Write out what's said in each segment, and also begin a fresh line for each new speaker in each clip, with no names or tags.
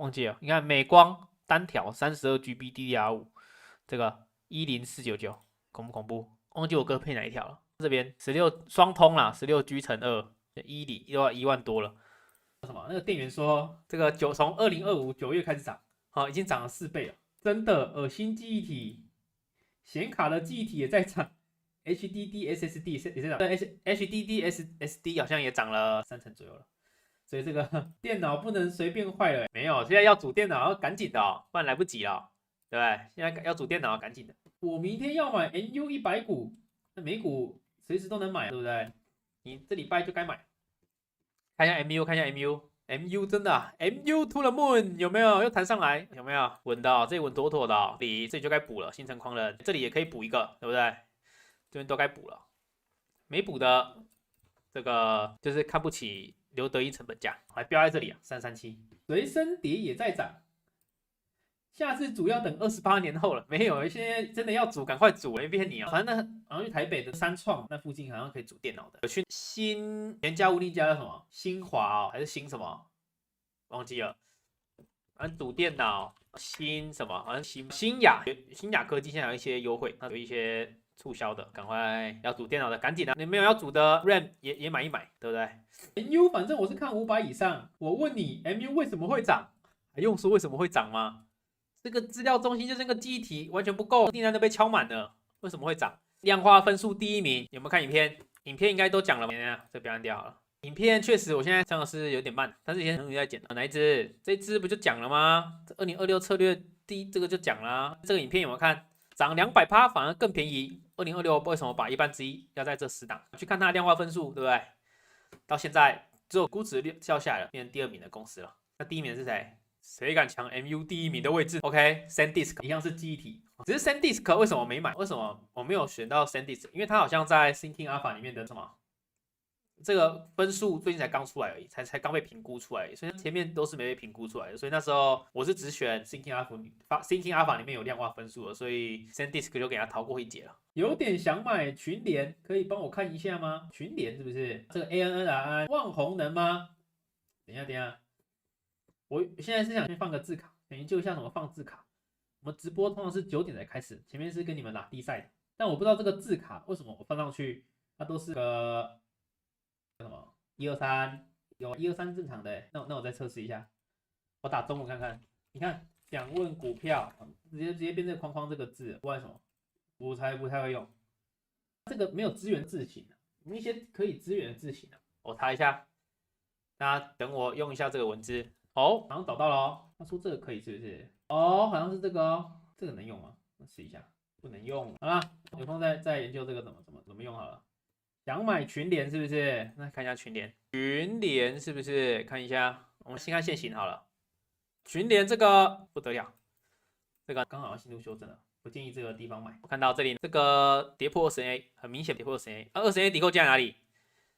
忘记了。你看美光单条32GB DDR5，这个10499，恐不恐怖？忘记我哥配哪一条了。这边16双通啦，16G 乘2，一里又要1万多了。什么？那个店员说，这个从2025 9月开始涨，好，已经涨了4倍了，真的恶心！记忆体，显卡的记忆体也在涨，HDD SSD 也在涨，HDD SSD 好像也涨了30%左右了。所以这个电脑不能随便坏了，没有，现在要组电脑要赶紧的哦，不然来不及了，对不对？现在要组电脑赶紧的。我明天要买 NU100股，那每股随时都能买，对不对？你这礼拜就该买。看一下 MU， 看一下 MU，MU 真的、MU to the moon 有没有？又弹上来，有没有？稳的、这里稳妥妥的、这里就该补了。星辰狂人这里也可以补一个，对不对？这边都该补了，没补的这个就是看不起刘德一成本价，还标在这里啊，337。随身碟也在涨，下次煮要等28年后了，没有，现在真的要煮，赶快煮，没骗你啊。反正好像去台北的三创那附近好像可以煮电脑的，有去新全家无敌家叫什么新华哦，还是新什么忘记了，反正煮电脑新什么，好像新雅科技现在有一些优惠，它有一些促销的，赶快要煮电脑的赶紧啊！你没有要煮的 RAM 也买一买，对不对？MU 反正我是看500以上，我问你 MU 为什么会涨？还用说为什么会涨吗？这个资料中心就是那个记忆体完全不够，订单都被敲满了，为什么会涨？量化分数第1名，有没有看影片？影片应该都讲了吧？这不要按掉好了。影片确实，我现在讲的是有点慢，但是以前很努力在剪。哪一支？这支不就讲了吗？2026策略这个就讲啦。这个影片有没有看？涨200%反而更便宜。2026为什么把1半之一要在这10档？去看它的量化分数，对不对？到现在只有估值掉下来了，变成第2名的公司了。那第1名是谁？谁敢抢 MU 第1名的位置 ？OK，SanDisk 一样是记忆体，只是 SanDisk 为什么没买？为什么我没有选到 SanDisk？因为它好像在 Thinking Alpha 里面的什么？这个分数最近才刚出来而已，才刚被评估出来而已，所以前面都是没被评估出来的。所以那时候我是只选 Thinking Alpha 里面有量化分数的，所以 SanDisk 就给它逃过一劫了。有点想买群联，可以帮我看一下吗？群联是不是这个 ANNRI 望红能吗？等一下，我现在是想先放个字卡，研究一下怎么放字卡。我们直播通常是9点才开始，前面是跟你们打地赛的，但我不知道这个字卡为什么我放上去，它都是个什么123，有123正常的，那我再测试一下，我打中文看看，你看想问股票，直接变成框框这个字，不知道什么，我才不太会用，这个没有支援字型，有一些可以支援的字型我查一下，大家等我用一下这个文字。哦，好像找到了哦。他说这个可以是不是？哦，好像是这个哦。这个能用吗？我试一下，不能用。好啦，有空再研究这个怎么用好了。想买群联是不是？那看一下群联，群联是不是？看一下，我们先看现行好了。群联这个不得了，这个刚好进度修正了，不建议这个地方买。我看到这里这个跌破20A，很明显跌破20A。20A 抵扣价在哪里？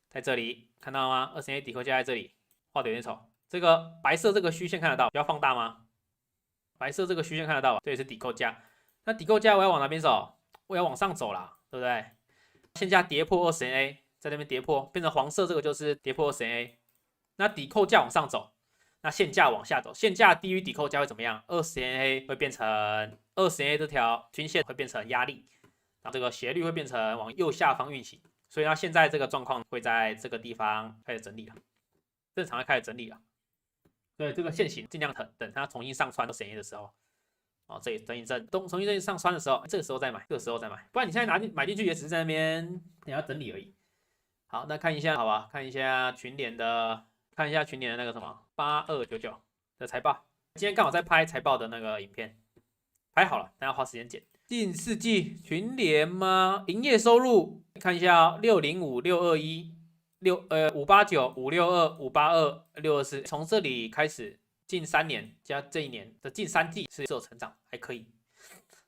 在这里，看到吗？20A 抵扣价在这里，画的有点丑。这个白色这个虚线看得到，要放大吗？白色这个虚线看得到吧？这也是抵扣价。那抵扣价我要往哪边走？我要往上走啦，对不对？现价跌破20A，在那边跌破，变成黄色这个就是跌破20A。那抵扣价往上走，那现价往下走，现价低于抵扣价会怎么样？20A 会变成20A 这条均线会变成压力，然后这个斜率会变成往右下方运行。所以它现在这个状况会在这个地方开始整理了，正常会开始整理了。对这个线型尽量等它重新上穿到10A 的时候，这里等一阵，重新上穿的时候，这个时候再买，不然你现在买进去也只是在那边你要整理而已。好，那看一下好吧，看一下群联的那个什么8299的财报，今天刚好在拍财报的那个影片，拍好了，但要花时间剪。近4季群联吗？营业收入看一下605、621。589、562、582、624，从这里开始，近3年加这1年的近3季是有成长，还可以。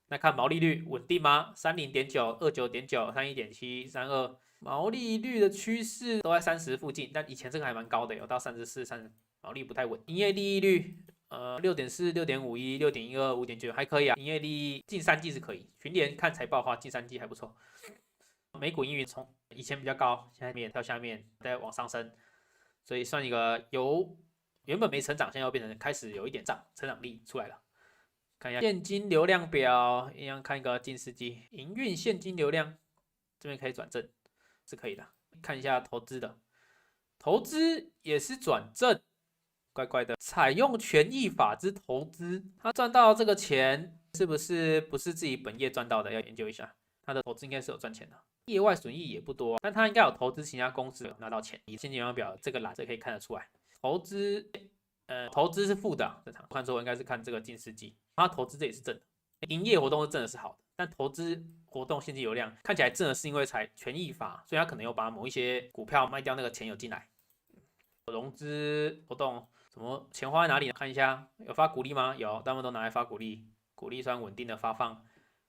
那看毛利率稳定吗？30.9、29.9、31.7、32，毛利率的趋势都在30附近，但以前这个还蛮高的，有到34、30，毛利不太稳。营业利益率6.4、6.51、6.12、5.9还可以啊，营业利益近3季是可以。群联看财报的话，近3季还不错。每股盈余从以前比较高，现在也跳下面再往上升，所以算一个有原本没成长，现在又变成开始有一点成长力出来了。看一下现金流量表，一样看一个近世纪营运现金流量，这边可以转正，是可以的。看一下投资的，投资也是转正，怪怪的。采用权益法之投资，他赚到这个钱是不是自己本业赚到的？要研究一下，他的投资应该是有赚钱的。业外损益也不多，但他应该有投资其他公司拿到钱。以现金流量表这个栏，这可以看得出来，投资是负的，正常。看错应该是看这个近世纪，他投资这也是正的，营业活动是正的是好的，但投资活动现金流量看起来正的是因为采权益法，所以他可能有把某一些股票卖掉，那个钱有进来。融资活动什么钱花在哪里呢？看一下，有发股利吗？有，大部分都拿来发股利，股利算稳定的发放。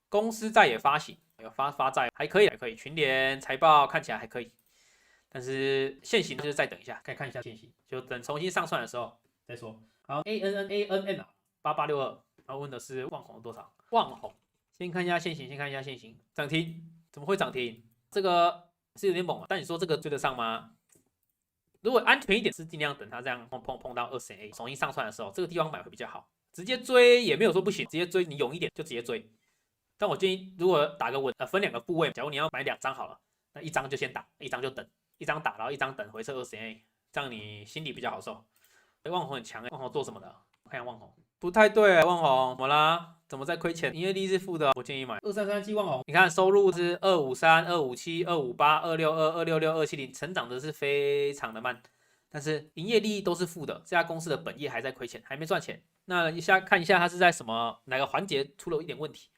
公司债也发行，有发债，还可以，群联财报看起来还可以，但是现行就是再等一下，可以看一下现行，就等重新上算的时候再说。好 ，ANN 啊，8862，然后问的是旺宏多少？旺宏，先看一下现行，涨停，怎么会涨停？这个是有点猛啊，但你说这个追得上吗？如果安全一点，是尽量等它这样碰到20A 重新上算的时候，这个地方买会比较好。直接追也没有说不行，直接追你勇一点就直接追。但我建议，如果打个稳，分2个部位，假如你要买2张好了，那1张就先打，1张就等，1张打，然后1张等回撤20A，这样你心里比较好受。旺宏很强，旺宏做什么的？看一下旺宏，不太对，旺宏怎么啦？怎么在亏钱？营业利是负的，我建议买2337旺宏。你看收入是253、257、258、262、266、270，成长的是非常的慢，但是营业利益都是负的，这家公司的本业还在亏钱，还没赚钱。那看一下它是在哪个环节出了一点问题。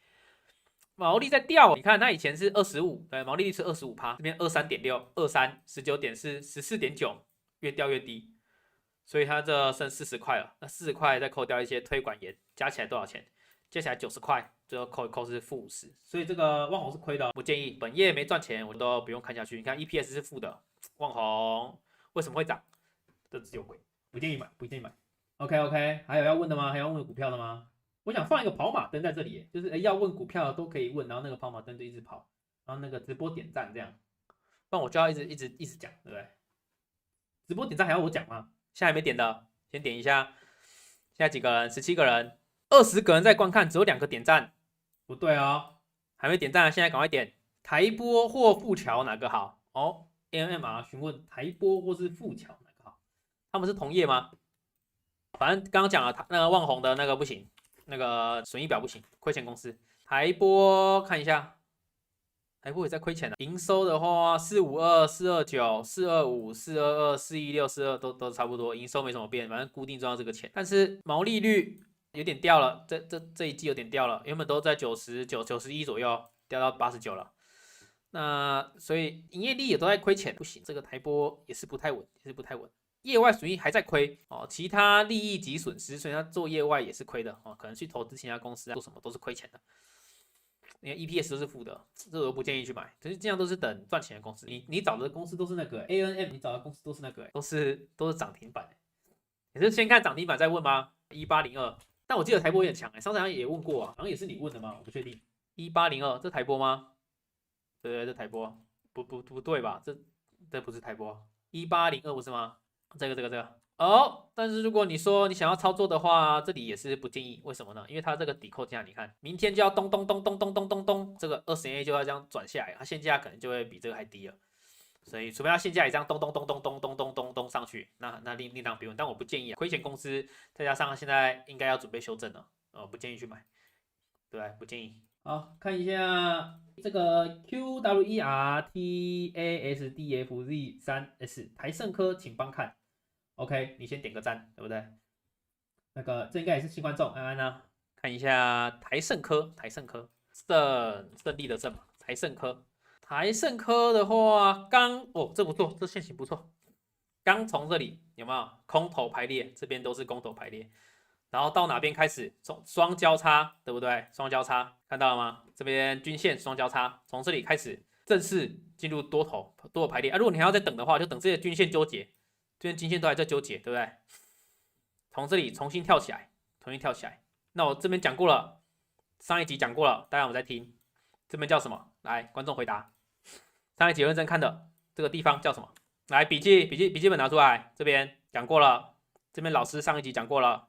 毛利在掉，你看它以前是25，对，毛利率是25%，这边23.6、23、19.4、14.9，越掉越低，所以它这剩40块了。那40块再扣掉一些推管盐，加起来多少钱？加起来90块，最后扣一扣是负50，所以这个旺宏是亏的，不建议。本业没赚钱，我都不用看下去。你看 EPS 是负的，旺宏为什么会涨？这只有鬼，不建议买，不建议买。OK， 还有要问的吗？还要问股票的吗？我想放一个跑马灯在这里，就是要问股票都可以问，然后那个跑马灯就一直跑，然后那个直播点赞这样，不然我就要一直讲，对不对？直播点赞还要我讲吗？现在还没点的，先点一下。现在几个人？17个人，20个人在观看，只有2个点赞，不对哦，还没点赞，现在赶快点。台波或富桥哪个好？哦 ，AMR 询问台波或是富桥哪个好？他们是同业吗？反正刚刚讲了，那个旺宏的那个不行。那个损益表不行，亏钱公司。台波看一下，台波也在亏钱的。营收的话，452、429、425、422、416、422都差不多，营收没什么变，反正固定赚到这个钱。但是毛利率有点掉了，这一季有点掉了，原本都在99、91左右，掉到89了。那所以营业利也都在亏钱，不行，这个台波也是不太稳，业外损益还在亏哦，其他利益及损失，所以他做业外也是亏的哦，可能去投资其他公司做什么都是亏钱的，因为 EPS 都是负的，这我不建议去买，可是这样都是等赚钱的公司，你找的公司都是那个 ANM， 你找的公司都是那个，都是涨停板，你是先看涨停板再问吗？1802，但我记得台波也很强上次好像也问过啊，好像也是你问的吗？我不确定。1802这台波吗？对，这台波不对吧？这不是台波，1802不是吗？这个哦，但是如果你说你想要操作的话，这里也是不建议。为什么呢？因为它这个抵扣价，你看明天就要咚咚咚咚咚咚咚咚，这个20A 就要这样转下来，它现价可能就会比这个还低了。所以除非它现价也这样咚咚咚咚咚咚咚咚咚上去，那另当别论。但我不建议啊，亏钱公司再加上现在应该要准备修正了，不建议去买，对不对？不建议。好，看一下这个 QWERTASDFZ3S 台盛科，请帮看。OK， 你先点个赞，对不对？那个这应该也是新观众，安安呢？看一下台盛科，胜利的胜嘛，台盛科的话，这不错，这线型不错，刚从这里有没有空头排列？这边都是空头排列，然后到哪边开始双交叉，对不对？双交叉看到了吗？这边均线双交叉，从这里开始正式进入多头排列啊。如果你还要再等的话，就等这些均线纠结，这边均线都还在纠结，对不对？从这里重新跳起来。那我这边讲过了，上一集讲过了，大家有在听？这边叫什么？来，观众回答。上一集认真看的这个地方叫什么？来，笔记本拿出来，这边讲过了，这边老师上一集讲过了，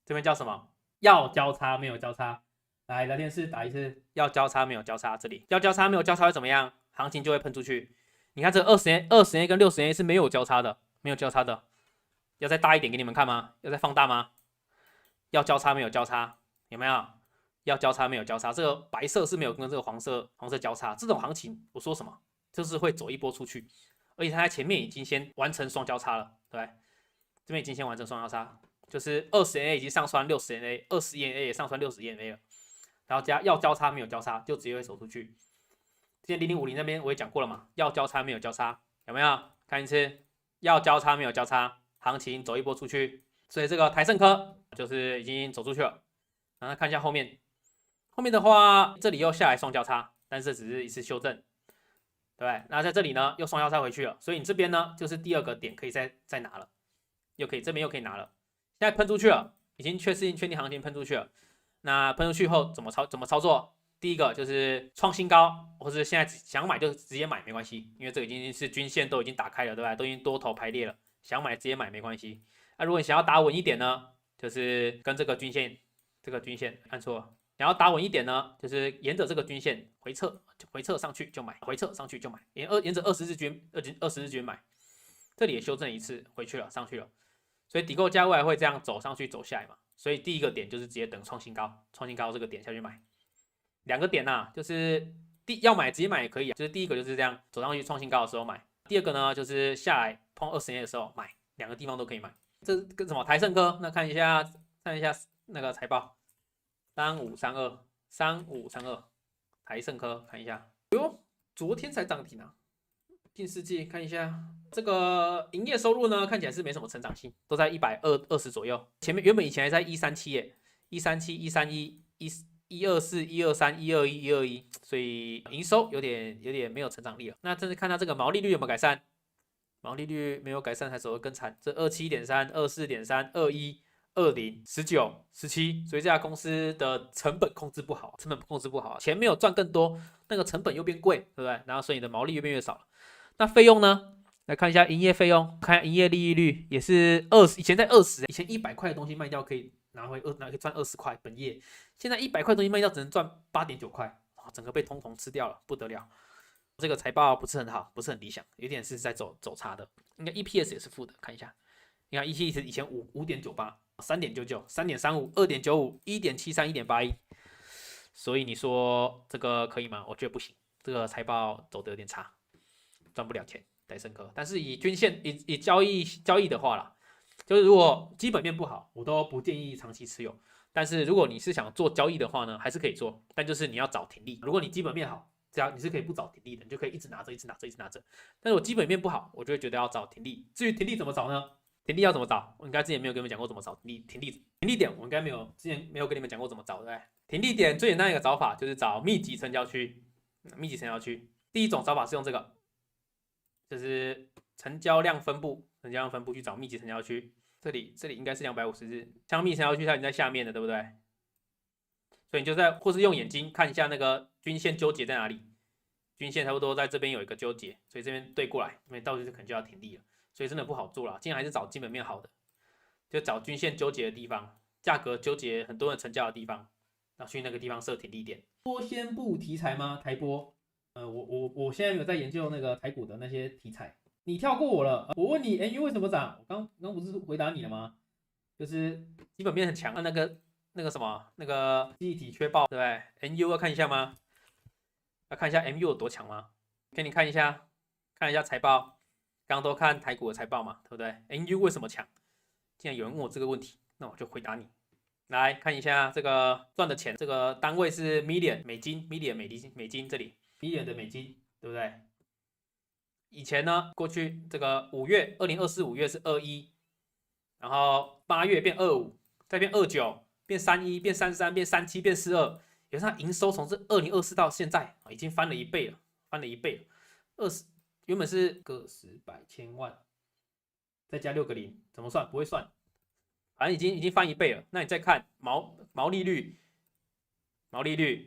这边叫什么？要交叉没有交叉。来聊天室打一次，要交叉没有交叉，这里要交叉没有交叉会怎么样？行情就会喷出去。你看这20年跟60年是没有交叉的，没有交叉的。要再大一点给你们看吗？要再放大吗？要交叉没有交叉，有没有？要交叉没有交叉，这个白色是没有跟这个黄色交叉。这种行情我说什么？就是会走一波出去，而且它在前面已经先完成双交叉了，对不对？这边已经先完成双交叉，就是20年 A 已经上穿60年 A，20年 A 也上穿60年 A 了。然后加要交叉没有交叉，就直接会走出去。之前0050那边我也讲过了嘛，要交叉没有交叉，有没有？看一次，要交叉没有交叉，行情走一波出去。所以这个台盛科就是已经走出去了。然后看一下后面，后面的话这里又下来双交叉，但是只是一次修正，对不对？那在这里呢又双交叉回去了，所以你这边呢就是第二个点可以再拿了，又可以这边又可以拿了。现在喷出去了，已经确定行情喷出去了。那喷出去后怎么操作？第一个就是创新高，或是现在想买就直接买没关系，因为这个已经是均线都已经打开了，对吧？都已经多头排列了，想买直接买没关系。那如果你想要打稳一点呢，就是跟这个均线按错了，想要打稳一点呢，就是沿着这个均线回撤上去就买，回撤上去就买，沿着20日均买。这里也修正一次，回去了，上去了，所以底购价位会这样走上去走下来嘛。所以第一个点就是直接等创新高这个点下去买。两个点呐，就是要买直接买也可以啊，就是第一个就是这样走上去创新高的时候买，第二个呢就是下来碰20年的时候买，两个地方都可以买。这跟什么台盛科？那看一下那个财报，3532台盛科看一下，哟，昨天才涨停啊。近世纪看一下，这个营业收入呢，看起来是没什么成长性，都在120左右。前面原本以前还在137耶，137、131、124、123、121、121，所以营收有点没有成长力了。那真是看它这个毛利率有没有改善？毛利率没有改善，才走得更惨。这27.3、24.3、21、20、19、17，所以这家公司的成本控制不好，钱没有赚更多，那个成本又变贵，对不对？然后所以你的毛利越变越少了。那费用呢？来看一下营业费用，看营业利益率也是20，以前在20，以前100块的东西卖掉可以可以赚20块本业，现在100块的东西卖掉只能赚8.9块，整个被通膨吃掉了，不得了。这个财报不是很好，不是很理想，有点是在走差的。应该 EPS 也是负的，看一下，你看 EPS 以前5.98、3.99、3.35、2.95、1.73、1.81，所以你说这个可以吗？我觉得不行，这个财报走得有点差。赚不了钱，台盛科。但是以均线以交易的话啦，就是如果基本面不好，我都不建议长期持有。但是如果你是想做交易的话呢，还是可以做，但就是你要找停利。如果你基本面好，这样你是可以不找停利的，你就可以一直拿着。但是我基本面不好，我就会觉得要找停利。至于停利怎么找呢？停利要怎么找？我应该之前没有跟你们讲过怎么找停利点，我应该之前没有跟你们讲过怎么找，对不对？停利点最简单的一个找法就是找密集成交区。第一种找法是用这个。就是成交量分布去找密集成交区，这里应该是250日，像密集成交区它已经在下面了，对不对？所以你就或是用眼睛看一下那个均线纠结在哪里，均线差不多在这边有一个纠结，所以这边对过来，因为到时可能就要停利了，所以真的不好做了。尽量还是找基本面好的，就找均线纠结的地方，价格纠结很多人成交的地方，然后去那个地方设停利点。多先布题材吗？台波？我现在没有在研究那个台股的那些题材，你跳过我了。我问你 NU 为什么涨？我刚不是回答你了吗？就是基本面很强，那个什么那个记忆体缺爆，对不对 ？NU 要看一下吗？要看一下 MU 有多强吗？给你看一下财报，刚刚都看台股的财报嘛，对不对 ？NU 为什么强？既然有人问我这个问题，那我就回答你。来看一下这个赚的钱，这个单位是 million 美金这里。million 的美金，对不对？以前呢，过去这个2024 5月是21，然后8月变25，再变29，变31，变33，变37，变42。有它营收从这2024到现在已经翻了一倍了，20原本是个十百千万，再加6个零，怎么算？不会算，反正已经翻一倍了。那你再看毛利率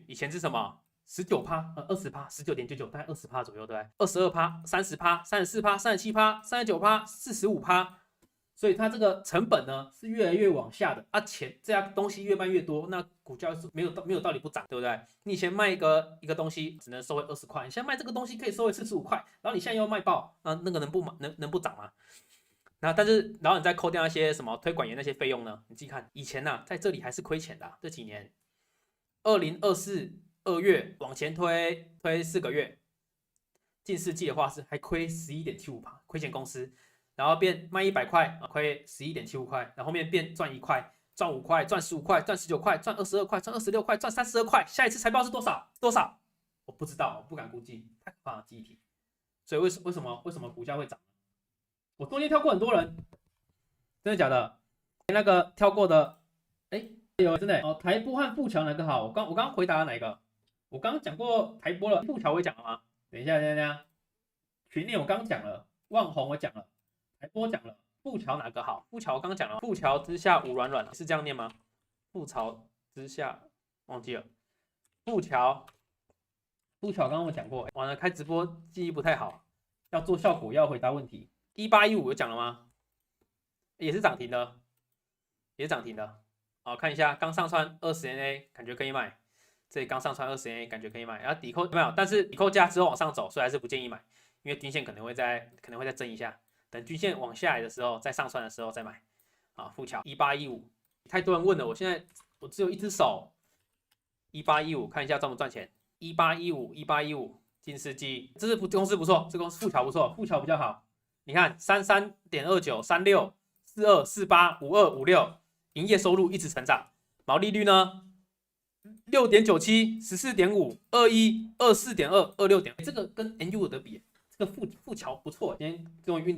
以前是什么？19%、20%、19.99%，大概20%左右，对不对？22%、30%、34%、37%、39%、45%，所以它这个成本呢是越来越往下的啊，钱这样东西越卖越多，那股价是没有道理不涨，对不对？你以前卖一个东西只能收回20块，你现在卖这个东西可以收回45块，然后你现在又卖爆，那个能不涨吗？然后你再扣掉那些什么推广员那些费用呢？你自己看，以前在这里还是亏钱的这几年，2024 2月往前推4个月，近4季的话是还亏11.75%，亏钱公司。然后变卖100块亏11.75块，然后后面变赚1块、赚5块、赚15块、赚19块、赚22块、赚26块、赚32块。下一次财报是多少？我不知道，我不敢估计，太可怕了记忆体。所以为什么股价会涨？我中间跳过很多人，真的假的？那个跳过的，有真的哦。台玻和富桥哪个好？我刚回答了哪一个？我刚刚讲过台玻了，富桥我讲了吗？等一下，群内我刚讲了，万宏我讲了。台玻讲了，富桥哪个好？富桥我刚讲了，富桥之下无软软，是这样念吗？富桥之下忘记了，富桥刚刚我讲过，完了开直播记忆不太好，要做效果要回答问题。1815有讲了吗？也是涨停的，好，看一下刚上穿20年 A， 感觉可以买。这里刚上穿20年 A， 感觉可以买。然后抵扣没有，但是抵扣价之后往上走，所以还是不建议买，因为均线可能会再震一下。等均线往下来的时候，再上穿的时候再买。富桥1815，太多人问了，我只有一只手。1815，看一下赚不赚钱。1815，近4季，这是公司不错，这公司富桥不错，富桥比较好。你看33.29、36、42、48、52、56，营业收入一直成长，毛利率呢6.97、14.5、21、24.2、26.，这个跟 NU 的比。这个富桥不错，今天终于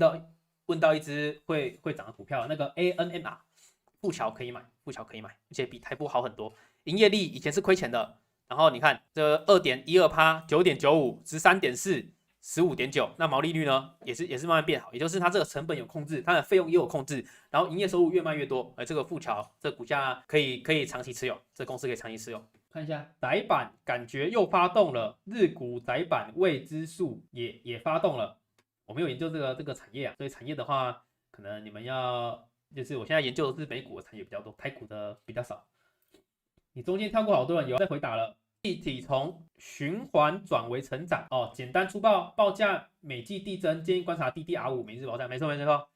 问到一只会涨的股票，那个 ANMR， 富桥可以买，而且比台玻好很多。营业利以前是亏钱的，然后你看这 2.12%、9.95、13.4、15.9，那毛利率呢也是慢慢变好，也就是它这个成本有控制，它的费用也有控制，然后营业收入越卖越多，这个富桥这股价可以长期持有，这公司可以长期持有。看一下载板，感觉又发动了，日股载板未知数也发动了。我没有研究这个产业所以产业的话，可能你们要就是我现在研究的是美股的产业比较多，台股的比较少。你中间跳过好多人有在回答了。气体从循环转为成长简单粗暴，报价每季递增，建议观察 DDR5 每日报价，没错。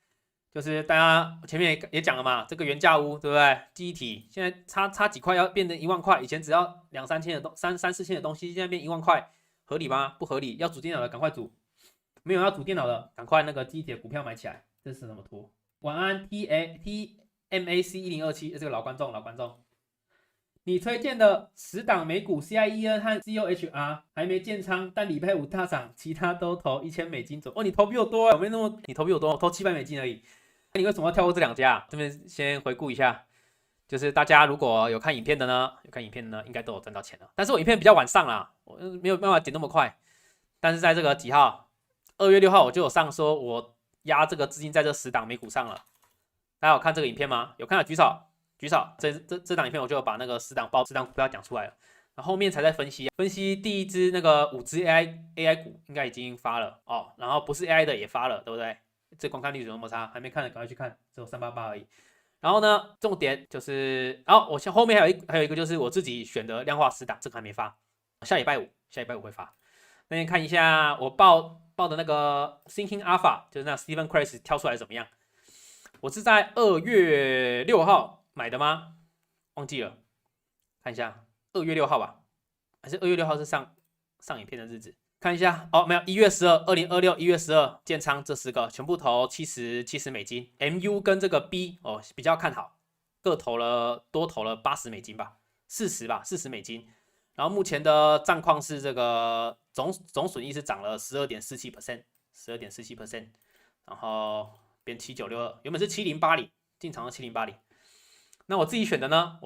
就是大家前面也讲了嘛，这个原价屋对不对？记忆体现在差几块要变成1万块，以前只要2、3千的3、4千的东西，现在变1万块，合理吗？不合理。要组电脑的赶快组，没有要组电脑的赶快那个记忆体的股票买起来。这是什么图？晚安 TMAC 1027，这个老观众。你推荐的10档美股 CIEN 和 COHR 还没建仓，但礼拜5大涨，其他都投$1000左右。你投比我多我没那么，你投比我多，我投$700而已。那你为什么要跳过这2家？这边先回顾一下，就是大家如果有看影片的呢，应该都有赚到钱了。但是我影片比较晚上啦，我没有办法剪那么快。但是在这个几号，2月6號我就有上说，我压这个资金在这10档美股上了。大家有看这个影片吗？有看的举手。这档影片我就把那个10档股票讲出来了，然后后面才在分析第一支那个5只 AI 股应该已经发了然后不是 AI 的也发了，对不对？这观看率怎么那么差？还没看的赶快去看，只有388而已。然后呢，重点就是，我后面还有一个就是我自己选的量化10档，这个还没发，下礼拜五会发。那先看一下我报的那个 Thinking Alpha， 就是那 Stephen Kress 跳出来怎么样？我是在2月6號买的吗？忘记了，看一下2月6號吧，还是2月6號是上影片的日子？看一下没有，1月12 2026 1月12建仓这10个全部投$70 ，MU 跟这个 B 比较看好，各多投了$80吧，$40。然后目前的战况是这个总损益是涨了12.47%，然后变7.962，原本是7080，进场了7080。那我自己选的呢？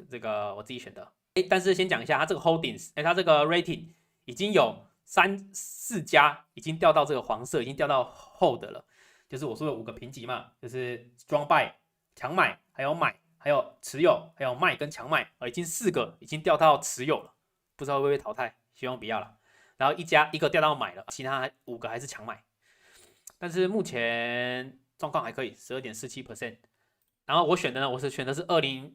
这个我自己选的。但是先讲一下，它这个 holdings， 它这个 rating 已经有3-4家已经掉到这个黄色，已经掉到 hold 了。就是我说的5个评级嘛，就是 strong buy 强买，还有买，还有持有，还有卖跟强卖，已经4个已经掉到持有了，不知道会不会淘汰，希望不要了。然后一个掉到买了，其他5个还是强买。但是目前状况还可以，12.47%。然后我选的呢，我选的是2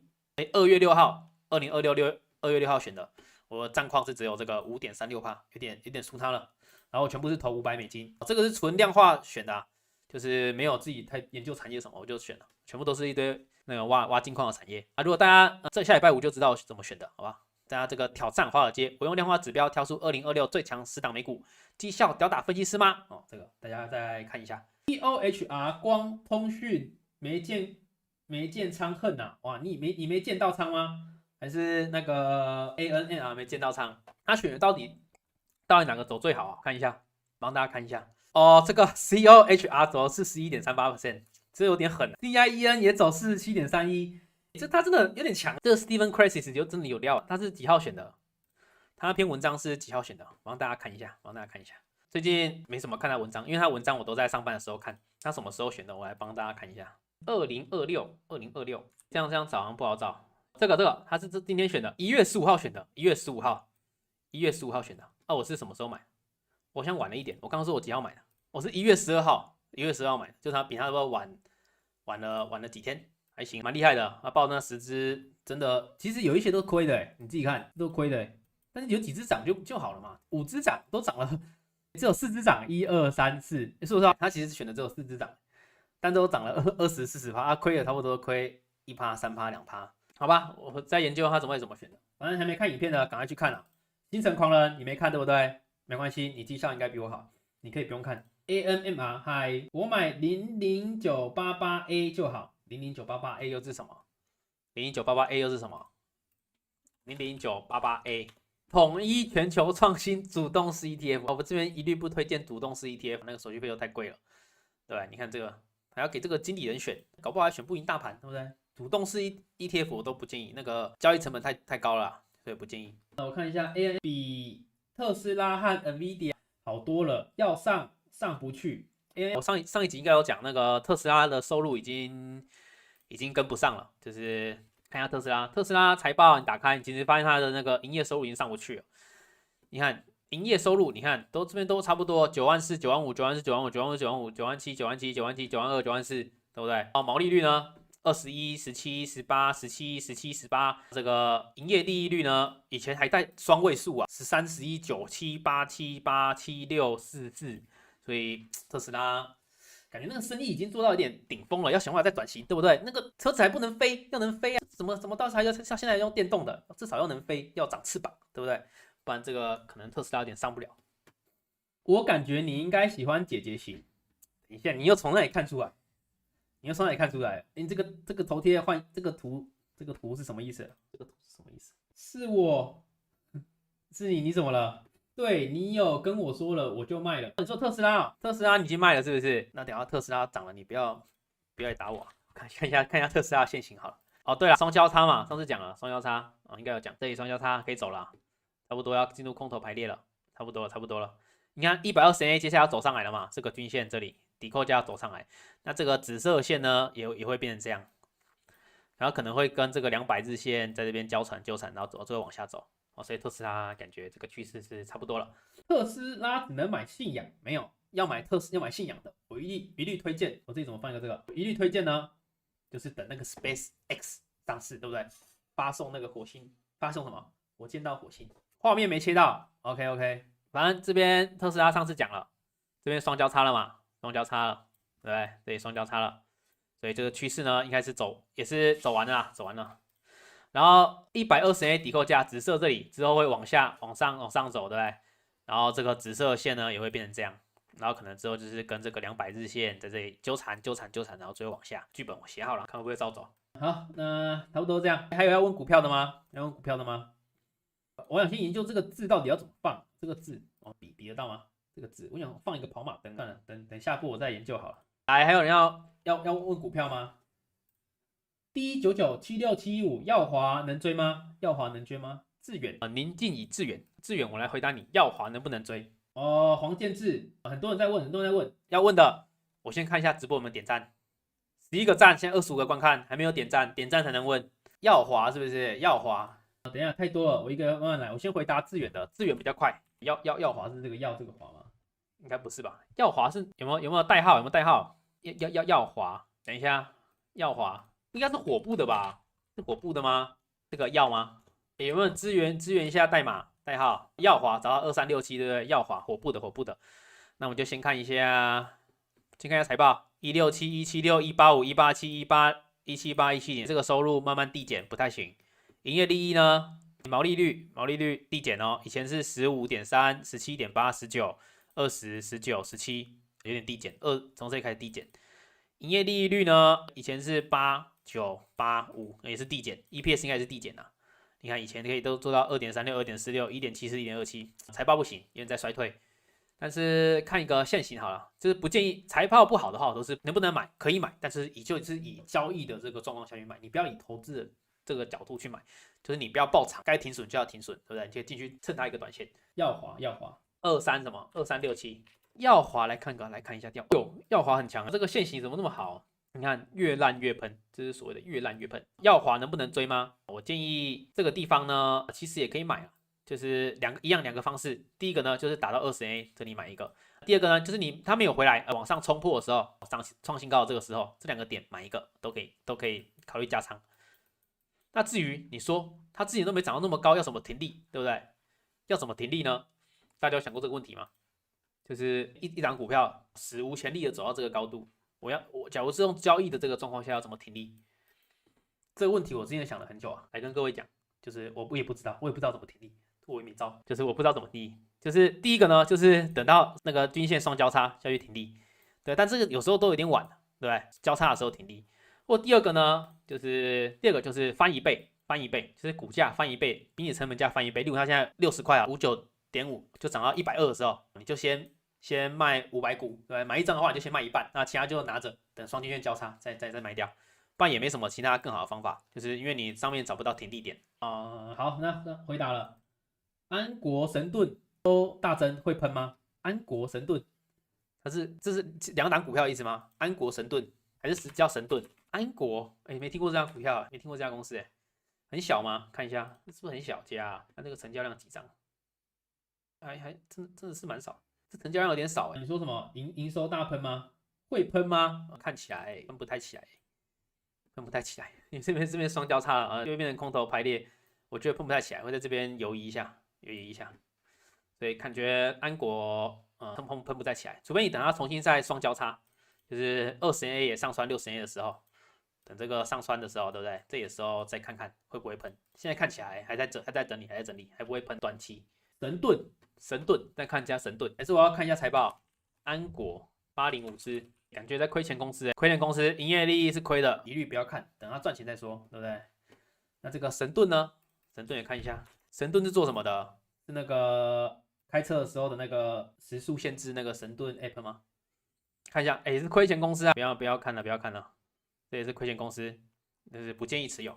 月6号，2026 2月6号选的，我的战况是只有这个5.36%，有点输他了。然后我全部是投$500，这个是纯量化选的啊，就是没有自己太研究产业什么，我就选了，全部都是一堆那个挖金矿的产业啊。如果大家这下礼拜5就知道怎么选的，好吧？大家这个挑战华尔街，我用量化指标挑出2026最强10档美股，绩效吊打分析师吗？哦，这个大家再看一下。EOHR 光通讯没建仓恨呐、哇，你没建到仓吗？还是那个 ANNR 没建到仓？他选的到底哪个走最好啊？看一下，帮大家看一下。哦，这个 COHR 走的是11.38%，这有点狠。DIEN 也走47.31%，这他真的有点强。这个 Stephen Crisis 就真的有料，他是几号选的？他那篇文章是几号选的？帮大家看一下，最近没什么看他文章，因为他文章我都在上班的时候看。他什么时候选的？我来帮大家看一下。2026，这样找好像不好找。这个他是今天选的，1月15号选的，1月15号选的。我是什么时候买？我好像晚了一点。我刚刚说我几号买的？我是1月12号买的，就他比他晚了几天，还行，蛮厉害的。报那10只真的，其实有一些都亏的，你自己看都亏的，但是有几只涨就好了嘛。5只涨都涨了，只有4只涨，1、2、3、4。说实话，他其实选的只有4只涨，但都涨了20、40%，亏了差不多亏1%、3%、2%。好吧，我在研究他怎么选的。反正还没看影片的，赶快去看啊！精神狂人你没看对不对？没关系，你绩效应该比我好，你可以不用看。ANMR 嗨，我买00988A 就好。00988A 又是什么？00988A 又是什么？00988A 统一全球创新主动式 ETF，我们这边一律不推荐主动式 ETF，那个手续费又太贵了。对，你看这个还要给这个经理人选，搞不好还选不赢大盘，对不对？主动式 ETF 我都不建议，那个交易成本太高了，所以不建议。我看一下 AN 比特斯拉和 NVIDIA 好多了，要上不去。我上一集应该有讲那个特斯拉的收入已经跟不上了，就是看一下特斯拉财报，你打开，你其实发现它的那个营业收入已经上不去了。你看营业收入，你看这边都差不多9万4、9万5、9万4、9万5、9万5、9万5、9万7、9万7、9万7、9万2、9万4，对不对？毛利率呢？21、17、18、17、17、18，这个营业利益率呢，以前还带双位数啊，13、11、9、7、8、7、8、7、6、4、4，所以特斯拉感觉那个生意已经做到有点顶峰了，要想办法再转型，对不对？那个车子还不能飞，要能飞啊，怎么到时候还要像现在用电动的，至少要能飞，要长翅膀，对不对？不然这个可能特斯拉有点上不了。我感觉你应该喜欢姐姐型，等一下你又从哪里看出来？你这个头贴换这个图是什么意思？是我，是你怎么了？对你有跟我说了，我就卖了。你说特斯拉你已经卖了是不是？那等下特斯拉涨了，你不要来打我。看一下特斯拉的现行好了。哦，对了，双交叉嘛，上次讲了双交叉啊，应该有讲，这里双交叉可以走了，差不多要进入空头排列了，差不多了。你看120A 接下来要走上来了嘛，这个均线这里抵扣价要走上来，那这个紫色线呢也会变成这样，然后可能会跟这个200日线在这边纠缠，然后最后往下走。所以特斯拉感觉这个趋势是差不多了。特斯拉只能买信仰，没有要买信仰的，我一律推荐。我自己怎么放一个这个？一律推荐呢，就是等那个 SpaceX 上市，对不对？发送那个火星，发送什么？火箭到火星。画面没切到 ，OK， 反正这边特斯拉上次讲了，这边双交叉了嘛，对不对？这里双交叉了，所以这个趋势呢，应该是也是走完了。然后120A 抵扣价，紫色这里之后会往上走，对不对？然后这个紫色线呢也会变成这样，然后可能之后就是跟这个200日线在这里纠缠，然后最后往下。剧本我写好了，看会不会照走。好，那差不多这样。还有要问股票的吗？我想先研究这个字到底要怎么放。这个字比得到吗？这个字我想放一个跑马灯，等下步我再研究好了。来，还有人要问股票吗？D997675耀华能追吗？致远您敬以致远，我来回答你，耀华能不能追？黄建志，很多人在问，要问的，我先看一下直播有没有点赞，11个赞，现在25个观看，还没有点赞才能问。耀华是不是？耀华，等一下太多了，我一个慢慢来，我先回答致远的，致远比较快。耀华是这个耀这个华吗？应该不是吧？耀华是有没有代号？耀华，等一下，耀华应该是火部的吧？是火部的吗？这个耀吗？有没有支援一下代码代号？耀华找到2367对不对？耀华火部的。那我们就先看一下财报，167、176、185、187、178、178、171，这个收入慢慢递减，不太行。营业利益呢？毛利率递减哦，以前是15.3、17.8、19、20、19、17，有点递减，从这里开始递减。营业利率呢？以前是8、9、8、5，也是递减。EPS 应该是递减啊。你看以前可以都做到2.36、2.46、1.74、1.27，财报不行，因为在衰退。但是看一个现行好了，就是不建议财报不好的话，都是能不能买可以买，但是就是以交易的这个状况下去买，你不要以投资的这个角度去买，就是你不要爆仓，该停损就要停损，对不对？你可以进去蹭它一个短线。耀华23什么2367，耀华来看一下耀华很强，这个线型怎么那么好？你看越烂越喷，这是所谓的越烂越喷。耀华能不能追吗？我建议这个地方呢，其实也可以买啊。就是两个方式，第一个呢就是打到20A 这里买一个，第二个呢就是它没有回来往上冲破的时候，创新高的这个时候，这两个点买一个都可以考虑加仓。那至于你说它之前都没涨到那么高，要怎么停利，对不对？要怎么停利呢？大家有想过这个问题吗？就是一档股票史无前例的走到这个高度，我假如是用交易的这个状况下要怎么停利？这个问题我之前想了很久啊，来跟各位讲，就是我也不知道怎么停利。我也没招，就是我不知道怎么停利。就是第一个呢，就是等到那个均线双交叉下去停利，对，但这个有时候都有点晚，对不对？交叉的时候停利。或第二个呢，就是翻一倍，就是股价翻一倍，比你成本价翻一倍。例如它现在60块啊，59.5就涨到120的时候，你就先卖500股，对，买一张的话你就先卖一半，那其他就拿着等双均线交叉再卖掉。不然也没什么其他更好的方法，就是因为你上面找不到停利点好，那回答了。安国神盾都大增会喷吗？安国神盾，这是两档股票的意思吗？安国神盾还是叫神盾？安国，没听过这张股票，没听过这家公司，很小吗？看一下，是不是很小家啊？它那个成交量几张？真的是蛮少，这成交量有点少。你说什么营收大喷吗？会喷吗？看起来喷不太起来，你这边双交叉了，就会变成空头排列，我觉得喷不太起来，会在这边游移一下。所以感觉安国喷不太起来，除非你等它重新再双交叉，就是20A 也上穿60A 的时候，等这个上穿的时候，对不对？这个时候再看看会不会喷。现在看起来还在整理，还不会喷。短期神盾，再看一下神盾，还是我要看一下财报。安国805只，感觉在亏钱公司，营业利益是亏的，一律不要看，等它赚钱再说，对不对？那这个神盾呢？神盾也看一下，神盾是做什么的？是那个开车的时候的那个时速限制那个神盾 app 吗？看一下，是亏钱公司啊，不要看了，这也是亏钱公司，就是不建议持有。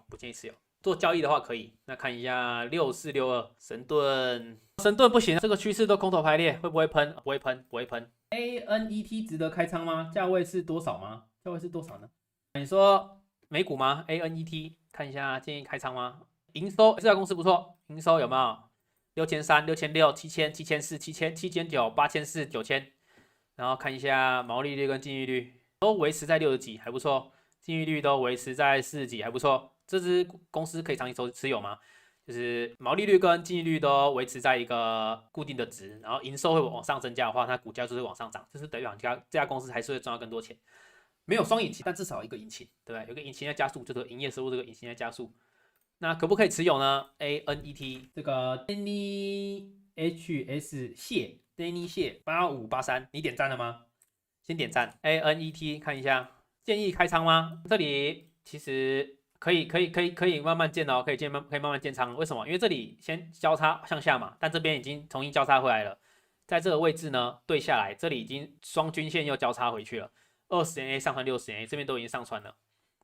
做交易的话可以，那看一下6462神盾不行，这个趋势都空头排列，会不会喷？不会喷。ANET 值得开仓吗？价位是多少吗？呢？你说美股吗 ？ANET 看一下，建议开仓吗？营收这家公司不错，营收有没有？6300、6600、7000、7400、7000、7900、8400、9000，然后看一下毛利率跟净利率都维持在60几，还不错，净利率都维持在40几，还不错。这支公司可以长期持有吗？就是毛利率跟净利率都维持在一个固定的值，然后营收会往上增加的话，它股价就是往上涨，就是代表这家公司还是会赚到更多钱。没有双引擎，但至少一个引擎，对不对？有个引擎在加速，就是营业收入这个引擎在加速。那可不可以持有呢 ？ANET 这个 Danny HS 谢 8583，你点赞了吗？先点赞。ANET 看一下，建议开仓吗？这里其实可以慢慢建哦，可以慢慢建仓。为什么？因为这里先交叉向下嘛，但这边已经重新交叉回来了，在这个位置呢对下来，这里已经双均线又交叉回去了，20A 上穿60A，这边都已经上穿了。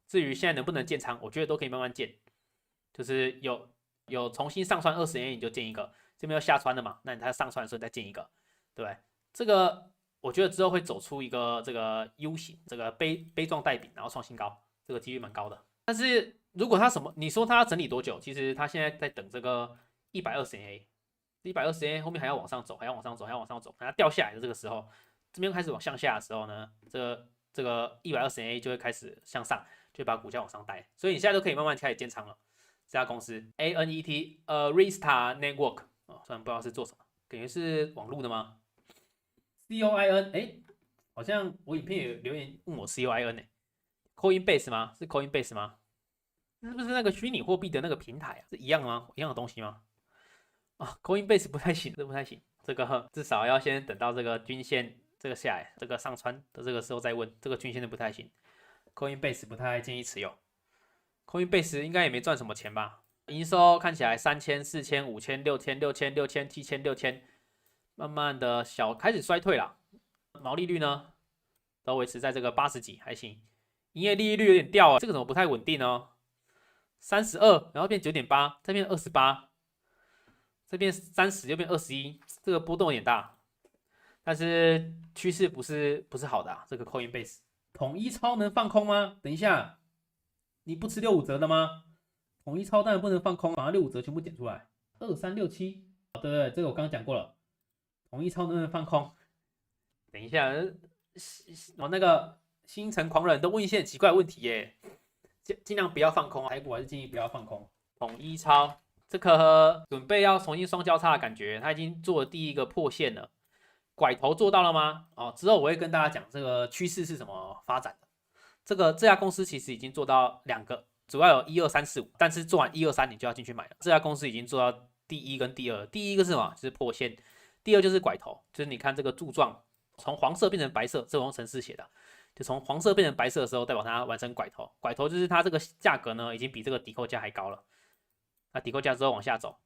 至于现在能不能建仓，我觉得都可以慢慢建。就是有重新上穿20A，你就建一个，这边要下穿的嘛，那你它上穿的时候再建一个，对不对？这个我觉得之后会走出一个这个 U 型，这个杯状带柄，然后创新高，这个几率蛮高的。但是如果它你说它要整理多久？其实它现在在等这个120A，120A 后面还要往上走，等它掉下来的这个时候，这边开始往向下的时候呢，这个这个120A 就会开始向上，就把股价往上带。所以你现在都可以慢慢开始建仓了。这家公司 ANET Restart Network 虽然不知道是做什么，感觉是网络的吗？COIN 好像我影片有留言问我 COIN Coinbase 吗？是 Coinbase 吗？是不是那个虚拟货币的那个平台啊？是一样吗？一样的东西吗？Coinbase 不太行，这不太行。这个至少要先等到这个均线这个下来，这个上穿的这个时候再问。这个均线的不太行，Coinbase 不太建议持有。Coinbase 应该也没赚什么钱吧？营收看起来3000、4000、5000、6000、6000、6000、7000、6000，慢慢的开始衰退了。毛利率呢，都维持在这个80几，还行。营业利率有点掉啊，这个怎么不太稳定呢？32，然后变9.8，再变28，这边30又变21，这个波动有点大。但是趋势不是好的啊，这个 Coinbase 统一超能放空吗？等一下，你不吃65折的吗？统一超当然不能放空，把65折全部减出来，2367，对，这个我刚刚讲过了。统一超能不能放空？等一下，我那个星辰狂人都问一些很奇怪的问题耶，尽量不要放空，台股还是建议不要放空。统一超这个准备要重新双交叉的感觉，它已经做了第一个破线了。拐头做到了吗？之后我会跟大家讲这个趋势是怎么发展的。这家公司其实已经做到2个，主要有1、2、3、4、5，但是做完1、2、3你就要进去买了。这家公司已经做到第一跟第二，第一个是什么？就是破线，第二就是拐头，就是你看这个柱状从黄色变成白色，这我用程式写的，就从黄色变成白色的时候，代表它完成拐头。拐头就是它这个价格呢已经比这个抵扣价还高了，那抵扣价之后往下走。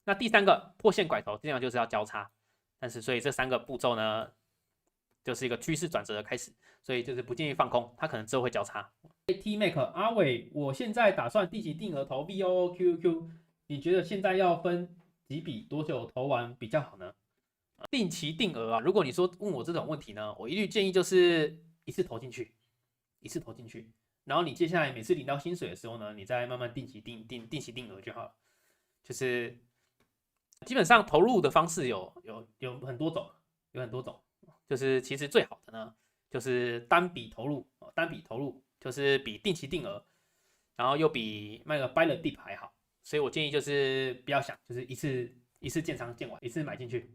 那第3个破线拐头，这样就是要交叉。但是所以这3个步骤呢，就是一个趋势转折的开始，所以就是不建议放空，它可能之后会交叉。T-Mac 阿伟，我现在打算定期定额投 VOOQQ， 你觉得现在要分几笔多久投完比较好呢？定期定额啊，如果你说问我这种问题呢，我一律建议就是一次投进去，然后你接下来每次领到薪水的时候呢，你再慢慢定期定额就好了，就是基本上投入的方式有很多种，就是其实最好的呢，就是单笔投入就是比定期定额，然后又比那个 buy the dip 还好，所以我建议就是不要想，就是一次建仓建完，一次买进去，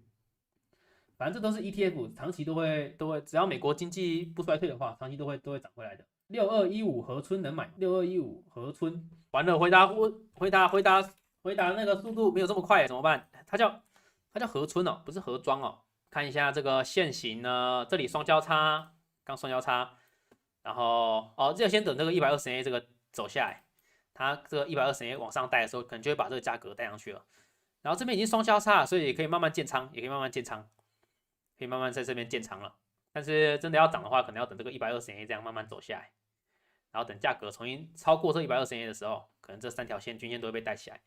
反正这都是 ETF， 长期都会，只要美国经济不衰退的话，长期都会涨回来的。6215河村能买，6215河村，完了回答那个速度没有这么快，怎么办？它叫河村哦，不是河庄哦。看一下这个线型呢，这里双交叉，刚双交叉，然后这个先等这个120A 这个走下来，它这个120A 往上带的时候，可能就会把这个价格带上去了。然后这边已经双交叉了，所以也可以慢慢建仓，可以慢慢在这边建仓了。但是真的要涨的话，可能要等这个120A 这样慢慢走下来，然后等价格重新超过这120A 的时候，可能这3条线均线都会被带起来。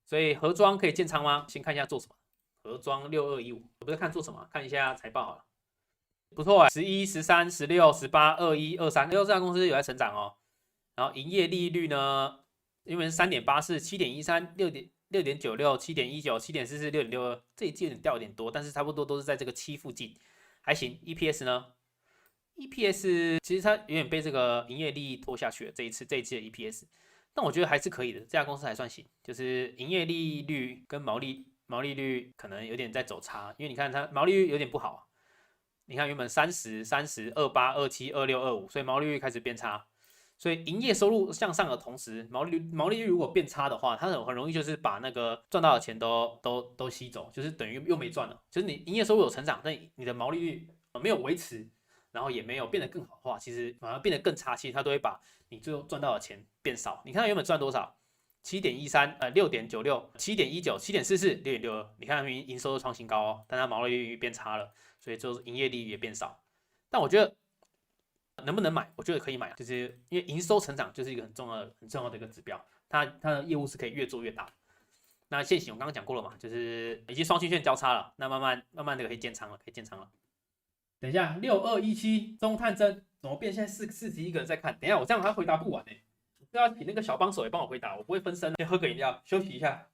所以盒装可以建仓吗？先看一下做什么。盒装6215，我不是看做什么，看一下财报好了。不错11、13、16、18、21、23，这家公司有在成长哦。然后营业利率呢，因为是3.84、7.13、6.96、7.19、7.44、6.62，这一季有点掉有点多，但是差不多都是在这个7附近，还行。EPS 呢 ？EPS 其实它有点被这个营业利益拖下去了，这一季的 EPS。但我觉得还是可以的，这家公司还算行，就是营业利率跟毛利率可能有点在走差，因为你看它毛利率有点不好，你看原本30、28、27、26、25，所以毛利率开始变差，所以营业收入向上的同时，毛利率如果变差的话，它很容易就是把那个赚到的钱都吸走，就是等于又没赚了，就是你营业收入有成长，但你的毛利率没有维持。然后也没有变得更好的话，其实反而变得更差，其实它都会把你最后赚到的钱变少。你看它原本赚多少？7.13，6.96、7.19、7.44、6.62，你看它营收都创新高哦，但它毛利率变差了，所以就是营业利率也变少。但我觉得能不能买？我觉得可以买，就是因为营收成长就是一个很重要的一个指标，它的业务是可以越做越大。那现行我刚刚讲过了嘛，就是已经双均线交叉了，那慢慢的可以建仓了，等一下，6217中探针怎么变？现在41个人在看。等一下，我这样还回答不完呢。都要请那个小帮手也帮我回答，我不会分身。先喝个饮料，休息一下，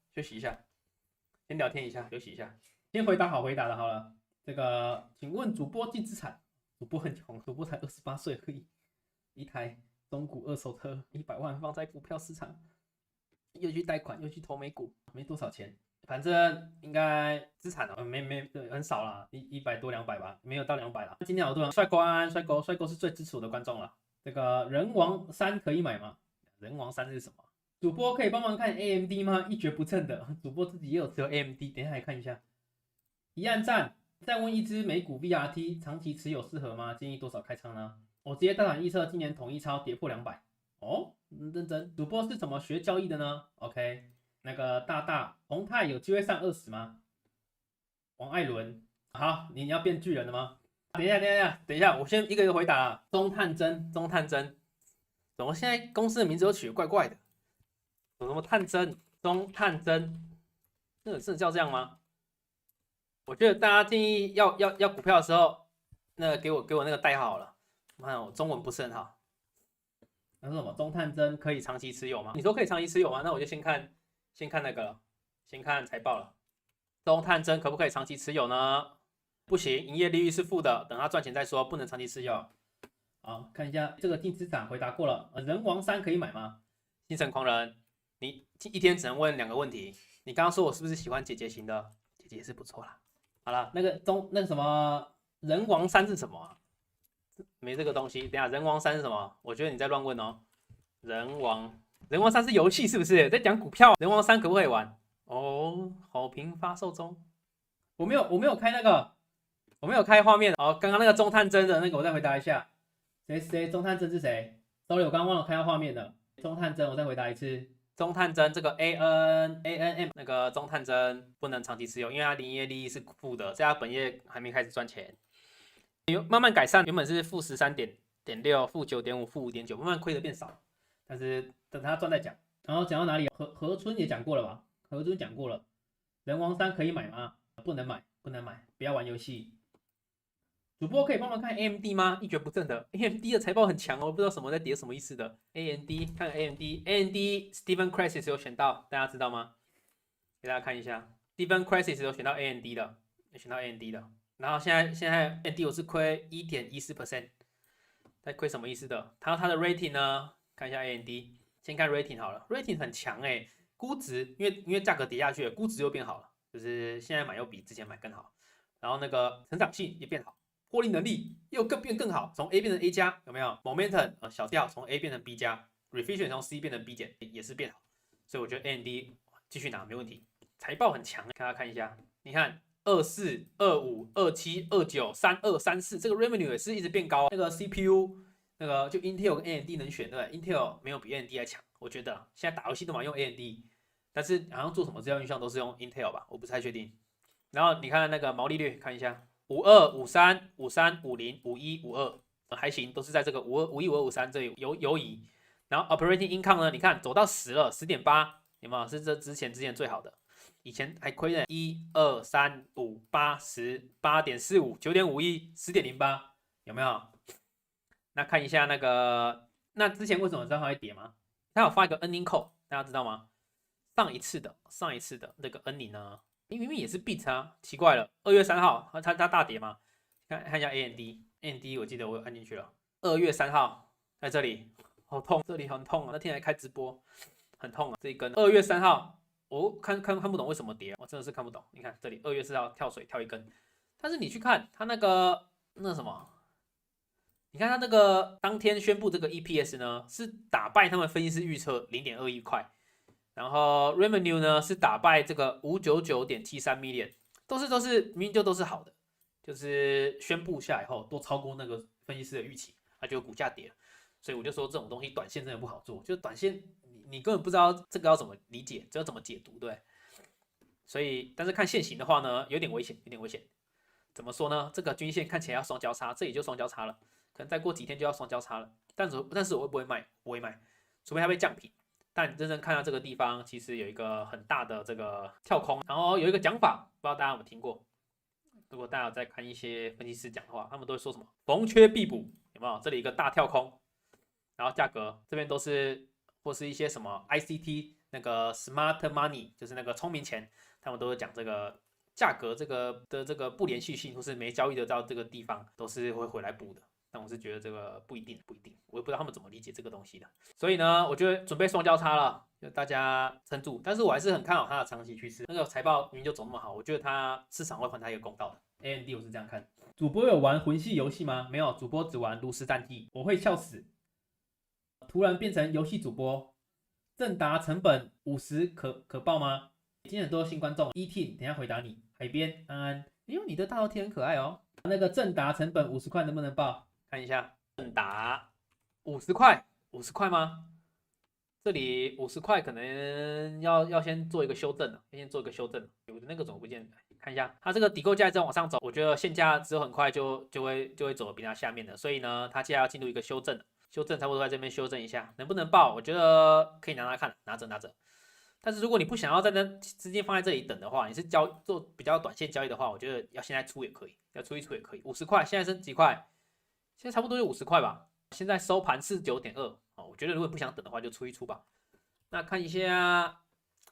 先聊天一下，休息一下。先回答好回答的好了。这个，请问主播净资产主播很穷，主播才28岁而已，一台中古二手车100万放在股票市场，又去贷款又去投美股，没多少钱。反正应该资产没很少啦，100多200吧，没有到200啦。今天好多人帅哥安安帅哥是最支持我的观众了。这个人王3可以买吗？人王3是什么？主播可以帮忙看 AMD 吗？一蹶不振的，主播自己也有持有 AMD， 等一下来看一下。一按赞，再问一只美股 VRT 长期持有适合吗？建议多少开仓呢？我直接大胆预测今年统一超跌破200。哦，认真。主播是怎么学交易的呢 ？OK。那个大宏泰有机会上20吗？王艾伦，好，你要变巨人了吗？等一下，我先一个一个回答啊。中探针，怎么现在公司的名字都取得怪怪的？有什么探针、中探针，真的叫这样吗？我觉得大家建议要股票的时候，那个给我那个代号好了。我看我中文不是很好。那是什么？中探针可以长期持有吗？你说可以长期持有吗？那我就先看那个了，先看财报了。中探针可不可以长期持有呢？不行，营业利率是负的，等它赚钱再说，不能长期持有。好，看一下这个净资产，回答过了。人王3可以买吗？精神狂人，你一天只能问2个问题。你刚刚说我是不是喜欢姐姐型的？姐姐也是不错啦。好了，那个什么人王3是什么啊？没这个东西。等一下人王3是什么？我觉得你在乱问哦。人王3是游戏是不是？在讲股票。人王3可不可以玩？哦，好评发售中。我没有开那个，我没有开画面。哦，刚刚那个中探针的那个，我再回答一下。谁？中探针是谁 ？sorry， 我刚刚忘了开画面了。中探针，我再回答一次。中探针这个 ANM 那个中探针不能长期持有，因为它营业利益是负的，在它本业还没开始赚钱。慢慢改善，原本是负13.6、负9.5、负5.9，慢慢亏的变少。但是等它赚再讲。然后讲到哪里？河村也讲过了吧？河村讲过了。人王3可以买吗？不能买，不要玩游戏。主播可以帮忙看 AMD 吗？一蹶不振的 AMD 的财报很强哦，不知道什么在跌什么意思的。AMD 看 AMD Stephen Crisis 有选到，大家知道吗？给大家看一下 ，Stephen Crisis 有选到 AMD 的，然后现在 AMD 我是亏1.14%，在亏什么意思的？它的 rating 呢？看一下 AMD， 先看 rating 好了 ，rating 很强估值因为价格跌下去了，估值又变好了，就是现在买又比之前买更好，然后那个成长性也变好。获利能力又变更好，从 A 变成 A 加，有没有 ？Momentum 小调从 A 变成 B 加 ，Reflection 从 C 变成 B 减，也是变好，所以我觉得 AMD 继续拿没问题。财报很强，大家看一下，你看24、25、27、29、32、34，这个 revenue 也是一直变高。那个 CPU 那个就 Intel 跟 AMD 能选对不对 ？Intel 没有比 AMD 还强，我觉得现在打游戏都嘛用 AMD， 但是好像做什么资料运算都是用 Intel 吧，我不太确定。然后你看那个毛利率，看一下。52、53、53、50、51、52，还行，都是在这个51、52、53这里游移。然后 operating income 呢，你看走到10了，10.8，有没有？是这之前最好的，以前还亏了1、2、3、5、8、10、8.45、9.51、10.08，有没有？那看一下那个，那之前为什么知道它会跌吗？它有发一个 earning call， 大家知道吗？上一次的那个 earning 呢？明明也是 beat 啊，奇怪了。2月3号，它大跌嘛？看一下 AMD， 我记得我按进去了。2月3号在这里，好痛，这里很痛啊！那天还开直播，很痛啊，这一根。2月3号，我看不懂为什么跌，我真的是看不懂。你看这里2月4号跳水跳一根，但是你去看它那什么，你看它那个当天宣布这个 EPS 呢，是打败他们分析师预测0.21块。然后 revenue 呢是打败这个599.73 million， 都是明明都是好的，就是宣布下以后都超过那个分析师的预期，那就股价跌了。所以我就说这种东西短线真的不好做，就短线你根本不知道这个要怎么理解，这要怎么解读，对。所以但是看现行的话呢，有点危险。怎么说呢？这个均线看起来要双交叉，这里就双交叉了，可能再过几天就要双交叉了。但是我会不会卖？不会卖，除非它被降平。但你真正看到这个地方，其实有一个很大的这个跳空，然后有一个讲法，不知道大家有没有听过？如果大家有在看一些分析师讲的话，他们都会说什么“逢缺必补”，有没有？这里一个大跳空，然后价格这边都是或是一些什么 ICT 那个 Smart Money， 就是那个聪明钱，他们都会讲这个价格这个不连续性，或是没交易得到这个地方，都是会回来补的。但我是觉得这个不一定，我也不知道他们怎么理解这个东西的。所以呢，我觉得准备双交叉了，就大家撑住。但是我还是很看好它的长期趋势。那个财报明明就走那么好，我觉得它市场会还它一个公道的。AMD 我是这样看。主播有玩魂系游戏吗？没有，主播只玩炉石战记。我会笑死。突然变成游戏主播，正达成本50可报吗？今天很多新观众，E-Team 等一下回答你。海边安安，哎呦，你的大头贴很可爱哦。那个正达成本50块能不能报？看一下，正达50块，50块吗？这里50块可能要先做一个修正了，先做一个修正。有的那个怎么不见？看一下，它这个底购价在往上走，我觉得现价之后很快就会走得比它下面的，所以呢，它接下来要进入一个修正了。修正差不多在这边修正一下，能不能报？我觉得可以拿看，拿着。但是如果你不想要在那资金放在这里等的话，你是做比较短线交易的话，我觉得要现在出也可以，要出一出也可以。50块，现在升几块？现在差不多就50块吧。现在收盘49.2哦，我觉得如果不想等的话，就出一出吧。那看一下，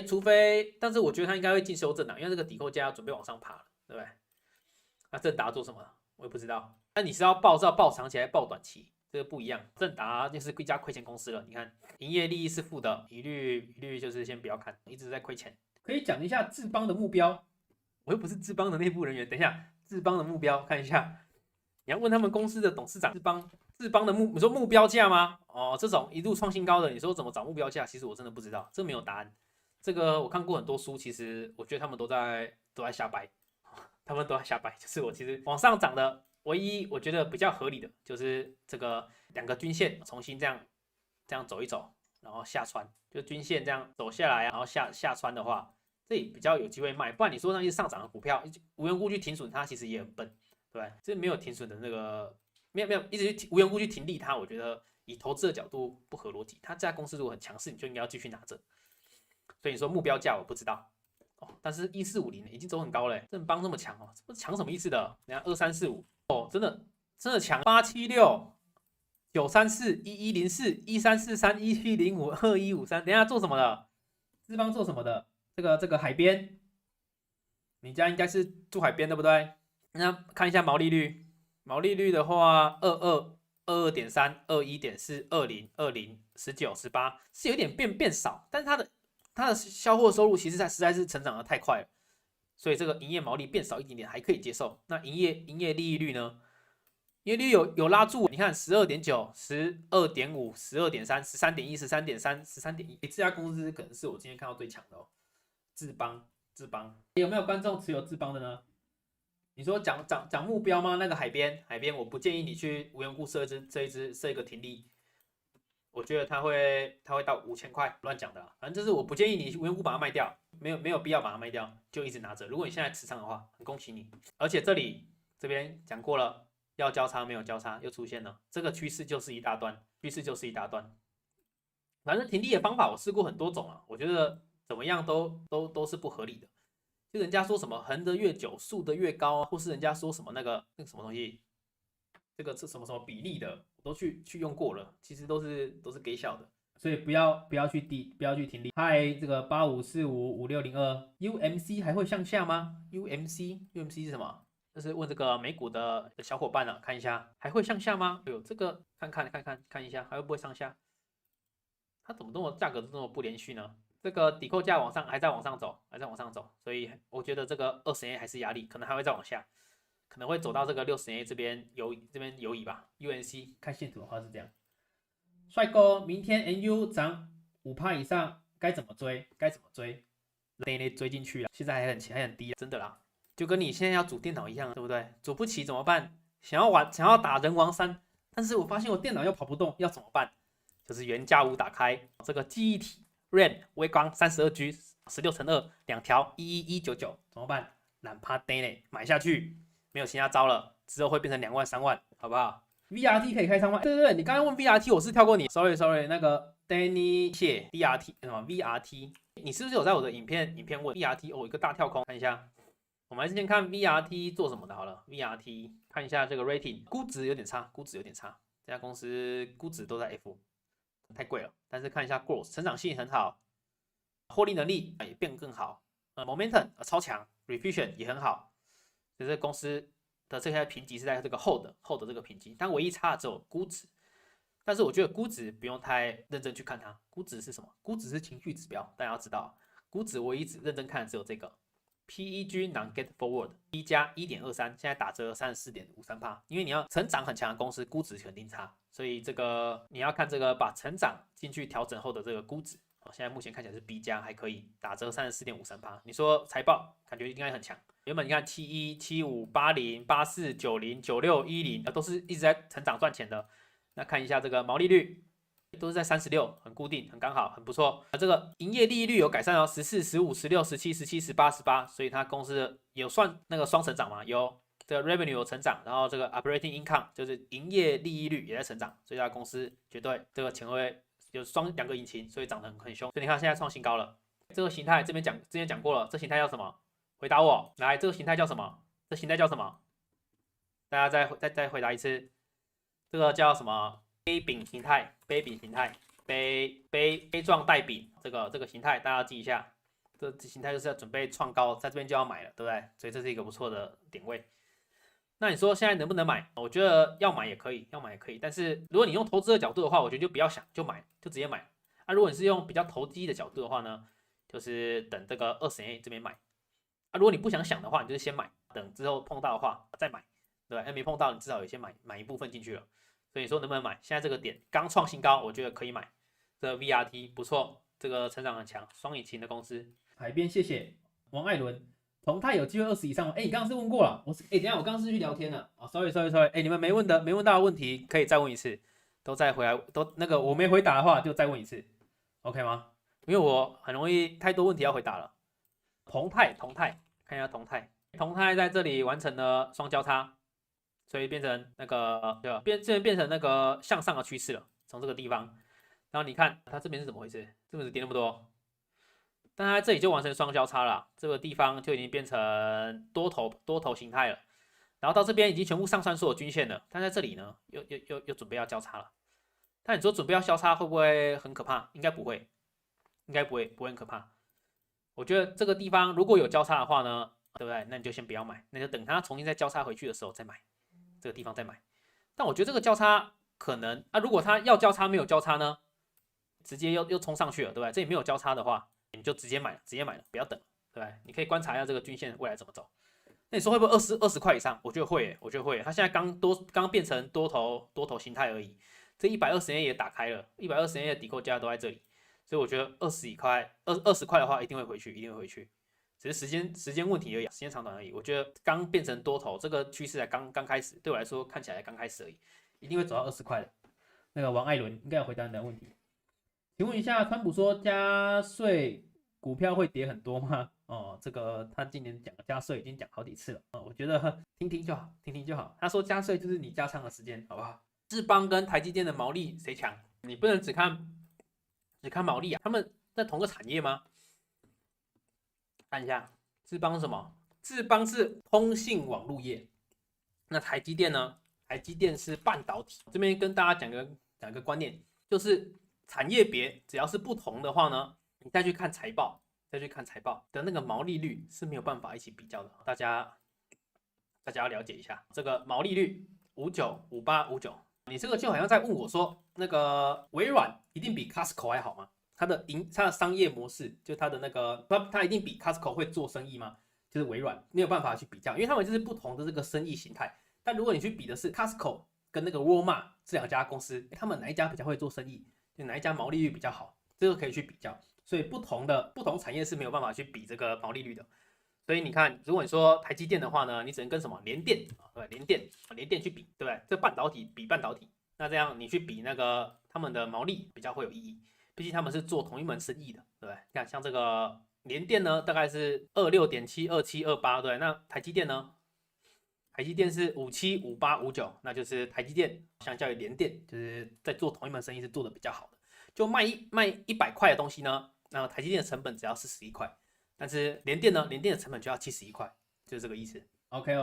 除非，但是我觉得它应该会进修正的，因为这个底扣价准备往上爬了，对不对？那正达做什么？我也不知道。那你是要报长期还是报短期？这个不一样，正达就是一家亏钱公司了。你看，营业利益是负的，一律就是先不要看，一直在亏钱。可以讲一下智邦的目标。我又不是智邦的内部人员，等一下，智邦的目标看一下。你要问他们公司的董事长，智邦的你说目标价吗？哦，这种一路创新高的，你说怎么找目标价？其实我真的不知道，这没有答案。这个我看过很多书，其实我觉得他们都在瞎掰，他们都在瞎掰。就是我其实往上涨的。唯一我觉得比较合理的就是这个2个均线重新这样走一走，然后下穿，就均线这样走下来，然后下穿的话，这里比较有机会卖。不然你说那些上涨的股票无缘故去停损它，其实也很笨，对吧？这没有停损的那个，没有一直无缘故去停利它，我觉得以投资的角度不合逻辑。它这家公司如果很强势，你就应该要继续拿着。所以你说目标价我不知道。哦，但是1450已经走很高了，正邦这么强哦，这强什么意思的？人家2345。哦，真的强！876、934、1104、1343、1705、2153，等一下做什么的？资邦做什么的？这个海边，你家应该是住海边对不对？那看一下毛利率，毛利率的话，22.3、21.4、20、20、19、18是有点变少，但是它的销货收入其实实在是成长的太快了。所以这个营业毛利变少一点点还可以接受。那营业利益率呢？营业利率有拉住，你看12.9、12.5、12.3、13.1、13.3、13.1，这家公司可能是我今天看到最强的哦。智邦有没有观众持有智邦的呢？你说讲目标吗？那个海边，我不建议你去无缘故设一个停利。我觉得它会到5000块，乱讲的啦。反正就是我不建议你无缘故把它卖掉，没有必要把它卖掉，就一直拿着。如果你现在持仓的话，很恭喜你。而且这边讲过了，要交叉没有交叉又出现了，这个趋势就是一大段，反正停利的方法我试过很多种啊，我觉得怎么样都是不合理的。就人家说什么横的越久，竖的越高，或是人家说什么那个什么东西。这个是什么比例的，我都去用过了，其实都是给小的，所以不要去停利。嗨，这个85455602 UMC 还会向下吗 ？UMC 是什么？就是问这个美股的小伙伴啊，看一下还会向下吗？哎呦，这个看一下还会不会上下？它怎么价格这么不连续呢？这个抵扣价还在往上走，所以我觉得这个20年还是压力，可能还会再往下。可能会走到这个60年这边游移吧。UNC 看线图的话是这样。帅哥，明天 NU 涨5%以上，该怎么追？内追进去了，现在还很低，真的啦。就跟你现在要组电脑一样，对不对？组不起怎么办？想要打人王3，但是我发现我电脑又跑不动，要怎么办？就是原价5打开这个记忆体 RAM 微光 32G 16×2 2条11199，怎么办？懒趴呆嘞，买下去。没有其他招了，之后会变成2万3万，好不好 ？VRT 可以开仓吗？对，你刚刚问 VRT， 我是跳过你 ，sorry， 那个 Danny 谢 VRT 什么 VRT， 你是不是有在我的影片问 VRT？ 哦，一个大跳空，看一下，我们还是先看 VRT 做什么的好了。VRT 看一下这个 rating， 估值有点差，这家公司估值都在 F， 太贵了。但是看一下 growth， 成长性很好，获利能力也变更好。momentum 超强 ，revision 也很好，就是公司的这些评级是在这个hold这个评级，但唯一差的只有估值。但是我觉得估值不用太认真去看它，估值是什么？估值是情绪指标，大家要知道，估值唯一认真看的只有这个 PEG non-get forward B 加 1.23，现在打折34.53%，因为你要成长很强的公司，估值肯定差，所以这个你要看这个把成长进去调整后的这个估值。现在目前看起来是 B 加，还可以打折34.53%。你说财报感觉应该很强，原本你看71、75、80、84、90、96、10都是一直在成长赚钱的。那看一下这个毛利率，都是在36，很固定，很刚好，很不错。这个营业利率有改善哦，14、15、16、17、17、18、18，所以它公司有算那个双成长嘛？有这个 revenue 有成长，然后这个 operating income 就是营业利益率也在成长，所以它公司绝对这个钱会有两个引擎，所以涨得很凶。所以你看现在创新高了。这个形态这边之前讲过了，这形态叫什么？回答我，来，这个形态叫什么？这形态叫什么？大家再回答一次。这个叫什么？杯柄形态，杯柄形态，杯状带柄，这个形态大家要记一下。这形态就是要准备创高，在这边就要买了，对不对？所以这是一个不错的点位。那你说现在能不能买？我觉得要买也可以，要买也可以。但是如果你用投资的角度的话，我觉得就不要想，就买，就直接买。啊，如果你是用比较投机的角度的话呢，就是等这个20年这边买。啊，如果你不想想的话，你就是先买，等之后碰到的话再买，对吧？那没碰到，你至少有先买一部分进去了。所以说能不能买？现在这个点刚创新高，我觉得可以买。这个 VRT 不错，这个成长很强，双引擎的公司。海边谢谢王艾伦，同泰有机会20以上吗？你刚刚是问过了，等一下我刚刚是去聊天了啊，sorry，你们没问到的问题可以再问一次，都再回来，都那个我没回答的话就再问一次 ，OK 吗？因为我很容易太多问题要回答了。同泰，看一下同泰在这里完成了双交叉。所以变成那个对吧？变成那个向上的趋势了，从这个地方。然后你看它这边是怎么回事？这边是跌那么多，但它这里就完成双交叉了，这个地方就已经变成多头形态了。然后到这边已经全部上穿所有均线了，但在这里呢，又准备要交叉了。但你说准备要交叉会不会很可怕？应该不会，不会很可怕。我觉得这个地方如果有交叉的话呢，对不对？那你就先不要买，那就等它重新再交叉回去的时候再买。这个地方再买，但我觉得这个交叉可能啊，如果它要交叉没有交叉呢，直接又冲上去了，对不对？这里没有交叉的话，你就直接买了，不要等，对不对？你可以观察一下这个均线未来怎么走。那你说会不会20块以上？我觉得会，它现在刚变成多头形态而已，这120年也打开了，120年的底扣价都在这里，所以我觉得20块的话一定会回去，只是时间问题而已，时间长短而已。我觉得刚变成多头，这个趋势才刚开始，对我来说看起来刚开始而已，一定会走到20块的。那个王艾伦应该有回答你的问题。请问一下，川普说加税股票会跌很多吗？哦，这个他今年讲加税已经讲好几次了我觉得听听就好。他说加税就是你加长的时间，好不好？智邦跟台积电的毛利谁强？你不能只看毛利啊，他们在同个产业吗？看一下，智邦是什么？智邦是通信网络业。那台积电呢？台积电是半导体。这边跟大家讲个观念，就是产业别只要是不同的话呢，你再去看财报的那个毛利率是没有办法一起比较的。大家要了解一下这个毛利率59、58、59。你这个就好像在问我说，那个微软一定比 Costco 还好吗？它的商业模式，就它的那个，它一定比 Costco 会做生意吗？就是微软没有办法去比较，因为他们就是不同的这个生意形态。但如果你去比的是 Costco 跟那个 Walmart 这两家公司，他们哪一家比较会做生意？就哪一家毛利率比较好？这个可以去比较。所以不同产业是没有办法去比这个毛利率的。所以你看，如果你说台积电的话呢，你只能跟什么联电对，联电去比，对不对？这半导体比半导体，那这样你去比那个他们的毛利比较会有意义。毕竟他们是做同一门生意的，对不对？你看像这个联电呢，大概是26.7、27、28，对。那台积电呢？台积电是57、58、59，那就是台积电相较于联电，就是在做同一门生意是做的比较好的。就卖100块的东西呢，那台积电的成本只要41块，但是联电呢，联电的成本就要71块，就是这个意思。OK，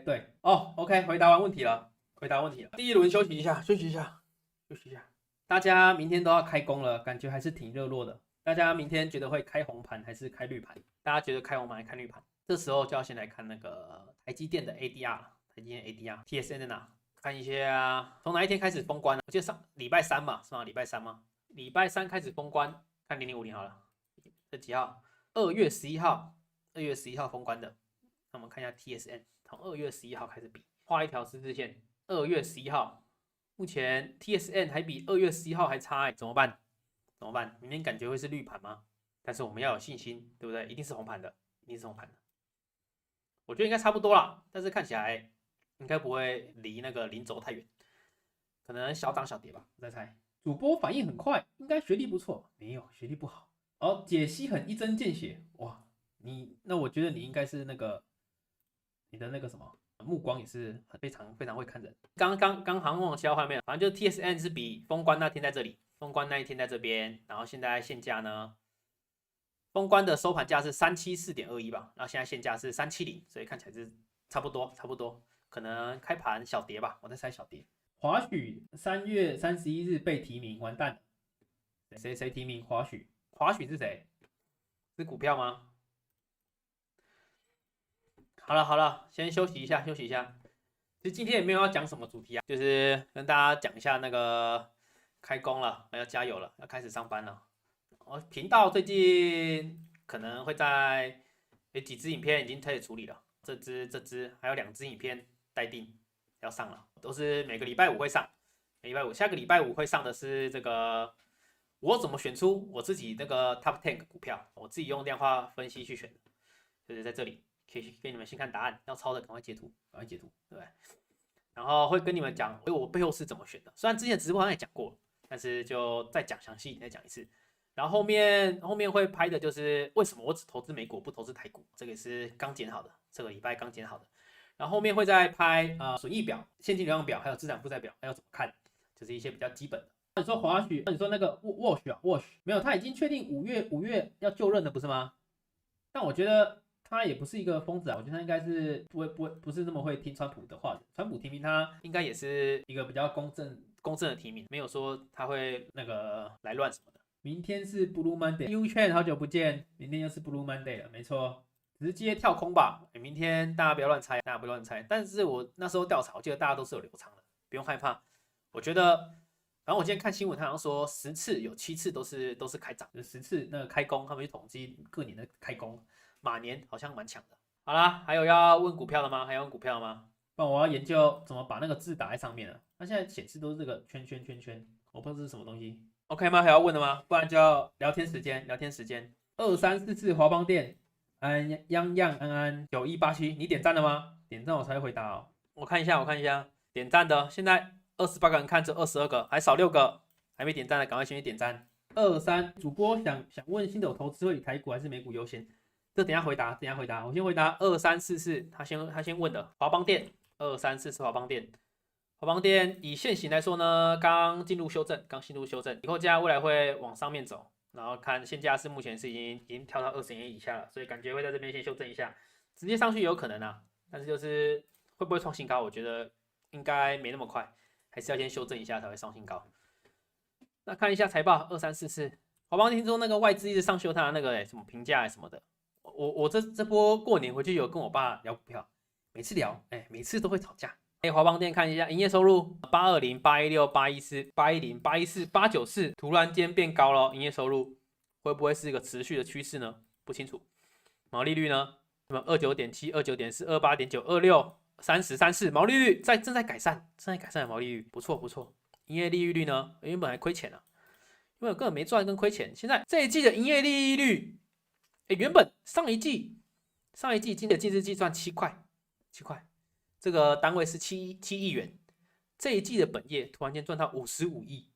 对，OK， 回答完问题了。第一轮休息一下。大家明天都要开工了，感觉还是挺热络的。大家明天觉得会开红盘还是开绿盘？大家觉得开红盘还是开绿盘？这时候就要先来看那个台积电的 ADR 了。台积电 ADR、TSN 在哪？看一下从哪一天开始封关？我记得礼拜三嘛，是吗？礼拜三吗？礼拜三开始封关，看0050好了。这几号？2月11号，2月11号封关的。那我们看一下 TSN， 从2月11号开始比，画一条十字线。2月11号，目前 TSN 还比2月11号还差怎么办？怎么办？明天感觉会是绿盘吗？但是我们要有信心，对不对？一定是红盘的，一定是红盘的。我觉得应该差不多啦，但是看起来应该不会离那个零轴太远，可能小涨小跌吧，我在猜。主播反应很快，应该学历不错，没有学历不好。哦，解析很一针见血，哇，那我觉得你应该是你的那个什么目光也是非常非常会看人。刚好像忘了切到画面，反正就 TSN 是比封关那天在这里。封关那一天在这边，然后现在现价呢，封关的收盘价是374.21吧，然后现在现价是370，所以看起来是差不多，可能开盘小跌吧，我在猜小跌。华许3月31日被提名，完蛋了，谁提名？华许是谁？是股票吗？好了，先休息一下。其实今天也没有要讲什么主题啊，就是跟大家讲一下那个。开工了，要加油了，要开始上班了。频道最近可能会在有几支影片已经开始处理了，这支还有2支影片待定要上了，都是每个礼拜五会上。下个礼拜五会上的是这个我怎么选出我自己那个 Top 10股票，我自己用量化分析去选的，就是在这里可以给你们先看答案，要抄的赶快截图，对不对？然后会跟你们讲我背后是怎么选的，虽然之前直播好像也讲过了。但是就再讲详细，再讲一次。然后后面会拍的就是为什么我只投资美股不投资台股，这个也是刚剪好的，这个礼拜刚剪好的。然后后面会再拍损益表、现金流量表，还有资产负债表，还要怎么看，就是一些比较基本的。你说华许，你说那个 Wash 没有，他已经确定5月要就任了，不是吗？但我觉得他也不是一个疯子啊，我觉得他应该是不是那么会听川普的话的。川普提名他应该也是一个比较公正的提名，没有说他会那个来乱什么的。明天是 Blue Monday，U 券好久不见，明天又是 Blue Monday 了，没错，直接跳空吧。明天大家不要乱猜，但是我那时候调查，我记得大家都是有留仓的，不用害怕。我觉得，然后我今天看新闻，他好像说10次有7次都是开涨，10次那个开工，他们去统计各年的开工，马年好像蛮强的。好啦，还有要问股票的吗？不然我要研究怎么把那个字打在上面了。它现在显示都是这个圈，我不知道这是什么东西。OK 吗？还要问的吗？不然就要聊天时间。2344华邦店，安9187，你点赞了吗？点赞我才会回答哦。我看一下，点赞的现在28个人看，这22个，还少6个，还没点赞的赶快先去点赞。23主播想问新手投资会以台股还是美股优先？这等一下回答，我先回答2344，他先问的华邦店。2344华邦店以现行来说呢，刚进入修正，以后价未来会往上面走，然后看现价是目前是已经跳到20元以下了，所以感觉会在这边先修正一下，直接上去有可能啊，但是就是会不会创新高，我觉得应该没那么快，还是要先修正一下才会上新高。那看一下财报2344，华邦听说那个外资一直上修它的那个什么评价什么的，我这波过年回去有跟我爸聊股票。每次聊，每次都会吵架。华邦店看一下营业收入820、816、814、810、814、894，突然间变高了，营业收入会不会是一个持续的趋势呢？不清楚。毛利率呢？什么29.7、29.4、28.9、26、30、34，毛利率正在改善，的毛利率不错。营业利润率呢？原本还亏钱了，因为根本没赚跟亏钱。现在这一季的营业利率，原本上一季今的净值计算7块。这个单位是7亿元，这一季的本业突然间赚到55亿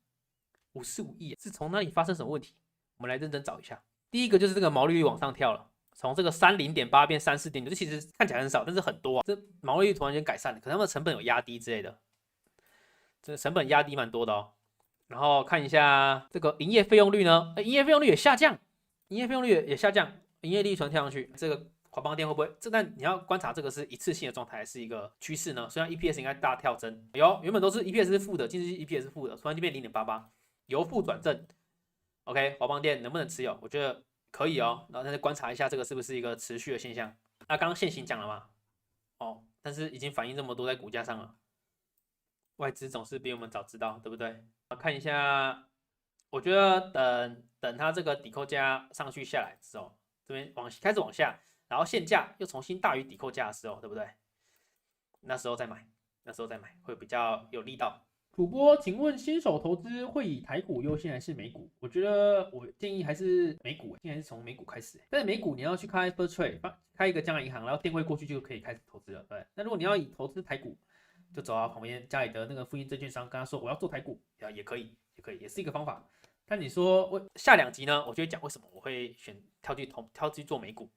是从哪里发生什么问题？我们来认真找一下。第一个就是这个毛利率往上跳了，从这个30.8变34.9，这其实看起来很少，但是很多啊。这毛利率突然间改善了，可能他们的成本有压低之类的，这个成本压低蛮多的哦。然后看一下这个营业费用率呢，营业费用率也下降，营业利率全跳上去，这个。华邦店会不会？但你要观察这个是一次性的状态，还是一个趋势呢？虽然 EPS 应该大跳增，原本都是 EPS 是负的，净值 EPS 是负的，突然就变0.88，由负转正。OK，华邦电能不能持有？我觉得可以哦，然后再观察一下这个是不是一个持续的现象。那刚刚现行讲了嘛，哦，但是已经反映这么多在股价上了，外资总是比我们早知道，对不对？看一下，我觉得等它这个抵扣价上去下来之后，这边开始往下，然后现价又重新大于抵扣价的时候，对不对？那时候再买，那时候再买会比较有力道。主播，请问新手投资会以台股优先还是美股？我觉得我建议还是美股，现在是从美股开始。但是美股你要去开 First Trade，开一个将来银行，然后电汇过去就可以开始投资了。对，那如果你要以投资台股，就走到旁边家里的那个复印证券商，跟他说我要做台股，也可以，也是一个方法。但你说我下2集呢，我就会讲为什么我会跳去做美股。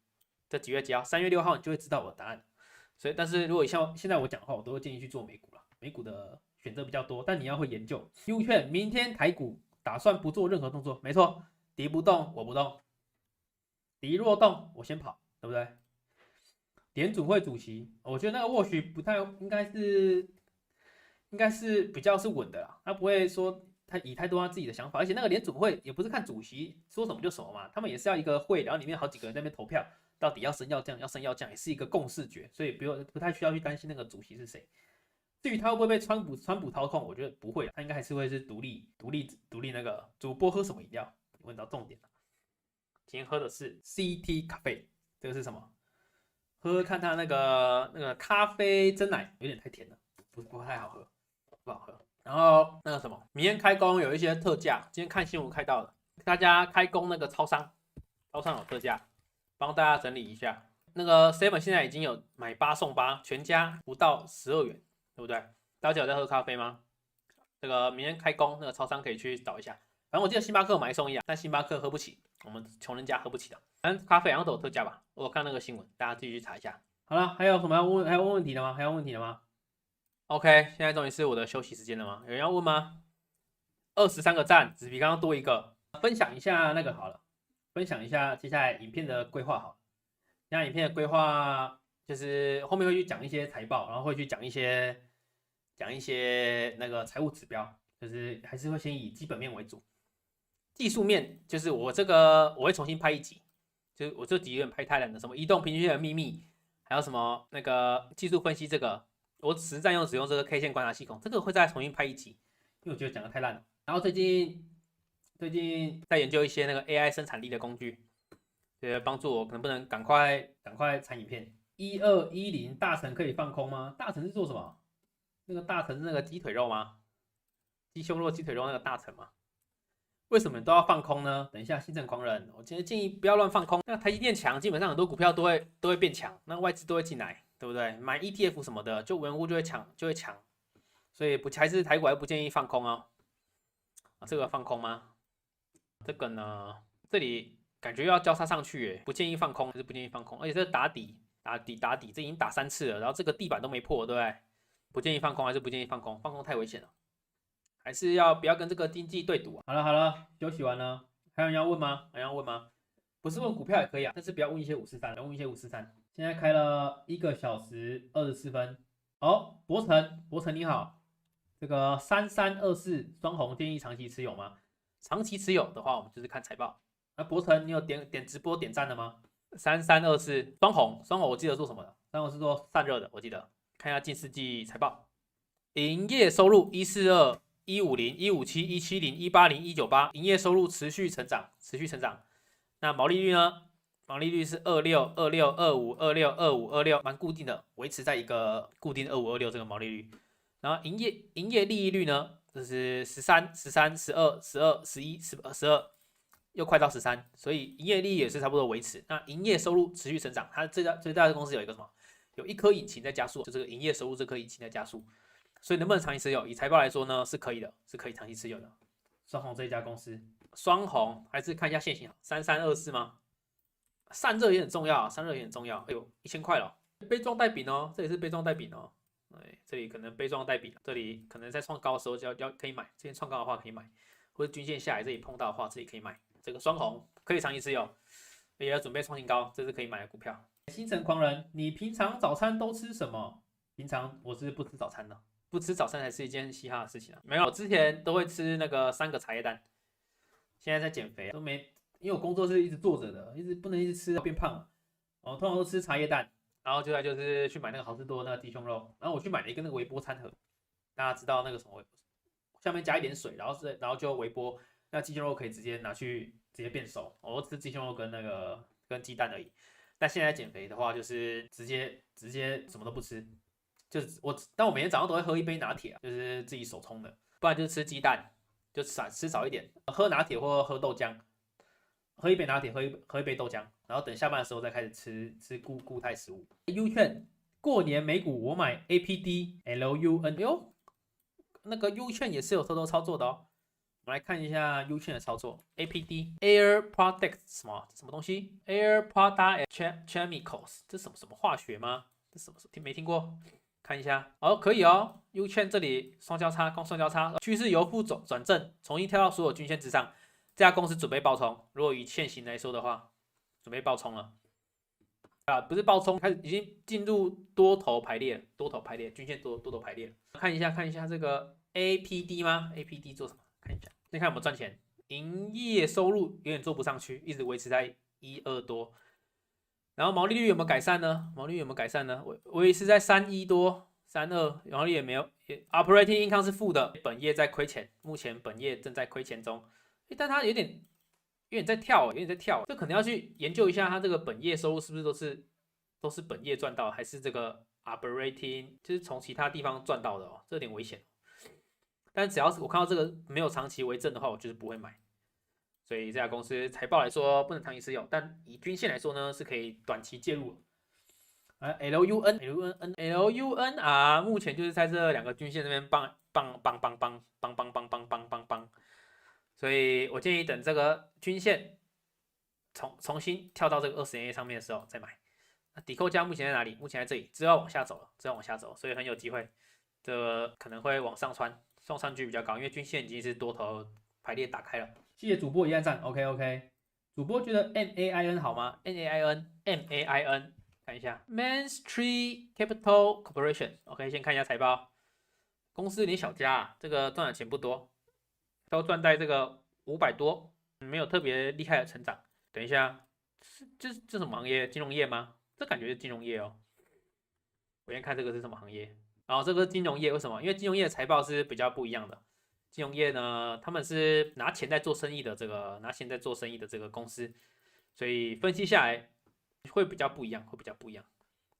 这几月几号？3月6号你就会知道我的答案。所以，但是如果像现在我讲的话，我都会建议去做美股了。美股的选择比较多，但你要会研究。U 券明天台股打算不做任何动作，没错，敌不动我不动，敌若动我先跑，对不对？联准会主席，我觉得那个沃许不太应该是比较是稳的啦，他不会说他以太多他自己的想法，而且那个联准会也不是看主席说什么就什么嘛，他们也是要一个会，然后里面好几个人在那边投票，到底要升要降，要升要降，也是一个共识决，所以不太需要去担心那个主席是谁。至于他会不会被川普操控，我觉得不会，他应该还是会是独立那个。主播喝什么饮料？问到重点了。今天喝的是 CT 咖啡，这个是什么？喝看它那个咖啡真奶有点太甜了，不太好喝，不好喝。然后那个什么，明天开工有一些特价，今天看新闻开到了，大家开工那个超商有特价，帮大家整理一下。那个 Seven 现在已经有买8送8，全家不到12元。对不对？大家有在喝咖啡吗？这个明天开工，那个超商可以去找一下。反正我记得星巴克买1送1啊，但星巴克喝不起，我们穷人家喝不起的。反正咖啡好像都有特价吧，我看那个新闻，大家自己去查一下。好了，还有什么要问？还要问问题的吗？还要问问题的吗 ？OK，现在终于是我的休息时间了吗？有人要问吗？23个赞，只比刚刚多一个。分享一下那个好了，分享一下接下来影片的规划好了。接下来影片的规划就是后面会去讲一些财报，然后会去讲一些那个财务指标，就是还是会先以基本面为主。技术面就是我会重新拍一集，就是我这集有点拍太烂了，什么移动平均线的秘密，还有什么那个技术分析这个，我实战使用这个 K 线观察系统，这个会再重新拍一集，因为我觉得讲的太烂了。然后最近在研究一些那个 AI 生产力的工具，帮助我能不能赶快产影片。1210大成可以放空吗？大成是做什么？那个大成是那个鸡腿肉吗？鸡胸肉、鸡腿肉那个大成吗？为什么都要放空呢？等一下，新政狂人，我今天建议不要乱放空。那台积电强，基本上很多股票都会变强，那外资都会进来，对不对？买 ETF 什么的，就文物就会强，所以还是台股还不建议放空哦。这个放空吗？这个呢，这里感觉要交叉上去，不建议放空，还是不建议放空？而且这打底，这已经打3次了，然后这个地板都没破，对不对？不建议放空，还是不建议放空？放空太危险了。还是不要跟这个经济对赌啊。好了，休息完了，还有人要问吗？不是问股票也可以啊，但是不要问一些543，要问一些543。现在开了1个小时24分。哦，博成你好，这个3324双红建议长期持有吗？长期持有的话，我们就是看财报。那博成，你有点直播点赞了吗？3324双红，我记得做什么的？双红是做散热的，我记得。看一下近4季财报，营业收入142、150、157、170、180、198，营业收入持续成长。那毛利率呢？毛利率是26、26、25、26、25、26，蛮固定的，维持在一个固定25、26这个毛利率。然后营业利率呢，就是13、12、12、11、12，又快到13，所以营业利率也是差不多维持。那营业收入持续成长，它最大的公司有一个什么？有一颗引擎在加速，就这个营业收入这颗引擎在加速，所以能不能长期持有？以财报来说呢，是可以的，是可以长期持有的。双红这一家公司，双红还是看一下现行3324吗？散热也很重要，哎呦，1000块了，杯装带饼哦，这里是杯装带饼哦，哎，这里可能杯装带饼，这里可能在创高的时候可以买，这边创高的话可以买，或者均线下来这里碰到的话，这里可以买。这个双红可以长期持有，也要准备创新高，这是可以买的股票。星辰狂人，你平常早餐都吃什么？平常我是不吃早餐的，不吃早餐才是一件嘻哈的事情啊。没有，我之前都会吃那个3个茶叶蛋，现在在减肥，都没，因为我工作是一直坐着的，不能一直吃变胖了。通常都吃茶叶蛋，然后接下来就是去买那个好事多那个鸡胸肉，然后我去买了一个那个微波餐盒，大家知道那个什么，下面加一点水，然后就微波，那鸡胸肉可以直接拿去直接变熟。我吃鸡胸肉跟鸡蛋而已。但现在减肥的话，就是直接什么都不吃，就是但我每天早上都会喝一杯拿铁，就是自己手冲的，不然就是吃鸡蛋，就吃少一点，喝拿铁或喝豆浆，喝一杯拿铁，喝一杯豆浆，然后等下班的时候再开始吃固态食物。U 券过年美股我买 APD LUN，哎呦，那个 U 券也是有偷偷操作的哦。我们来看一下 U 券的操作 ，APD Air Product 什么东西 ？Air Product Chemicals， 这什么化学吗？这什么没听过？看一下，哦，可以哦。U 券这里双交叉，双交叉，趋势由负转正，重新跳到所有均线之上。这家公司准备爆冲，如果以现行来说的话，准备爆冲了。不是爆冲，开始已经进入多头排列，均线多头排列。看一下这个 APD 吗 ？APD 做什么？看一下，先看有没有赚钱。营业收入有点做不上去，一直维持在1.2多。然后毛利率有没有改善呢？维持在3.1多、3.2，毛利也没有，operating income 是负的，本业在亏钱，目前本业正在亏钱中。但它有点在跳，这可能要去研究一下，它这个本业收入是不是都是本业赚到，还是这个 operating 就是从其他地方赚到的哦，这有点危险。但只要是我看到这个没有长期为正的话，我就是不会买。所以这家公司财报来说不能长期持有，但以均线来说呢，是可以短期介入。LUN 啊，目前就是在这两个均线这边帮，所以我建议等这个均线重新跳到这个20年 A 上面的时候再买。那抵扣价目前在哪里？目前在这里，只要往下走了，所以很有机会，这可能会往上穿，上去比较高，因为均线已经是多头排列打开了。谢谢主播一按赞 ，OK。主播觉得 MAIN 好吗 ？MAIN，看一下 Main Street Capital Corporation，OK，先看一下财报。公司有点小家，这个赚的钱不多，都赚在这个500多，没有特别厉害的成长。等一下，这什么行业？金融业吗？这感觉是金融业哦。我先看这个是什么行业。然后这个是金融业，为什么？因为金融业的财报是比较不一样的。金融业呢，他们是拿钱在做生意的这个公司，所以分析下来会比较不一样，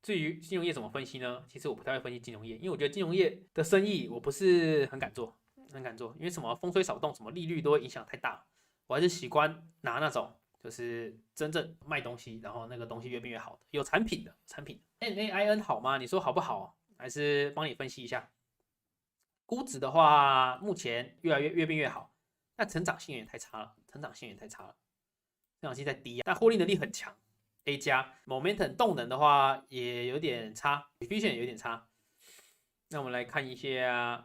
至于金融业怎么分析呢？其实我不太会分析金融业，因为我觉得金融业的生意我不是很敢做，因为什么风吹草动，什么利率都会影响太大，我还是习惯拿那种就是真正卖东西，然后那个东西越变越好的，有产品的。MAIN 好吗？你说好不好？还是帮你分析一下。估值的话，目前越变越好，但成长性也太差了，成长性在低啊，但获利能力很强 ，A 加 ，momentum 动能的话也有点差 ，efficient 也有点差。那我们来看一下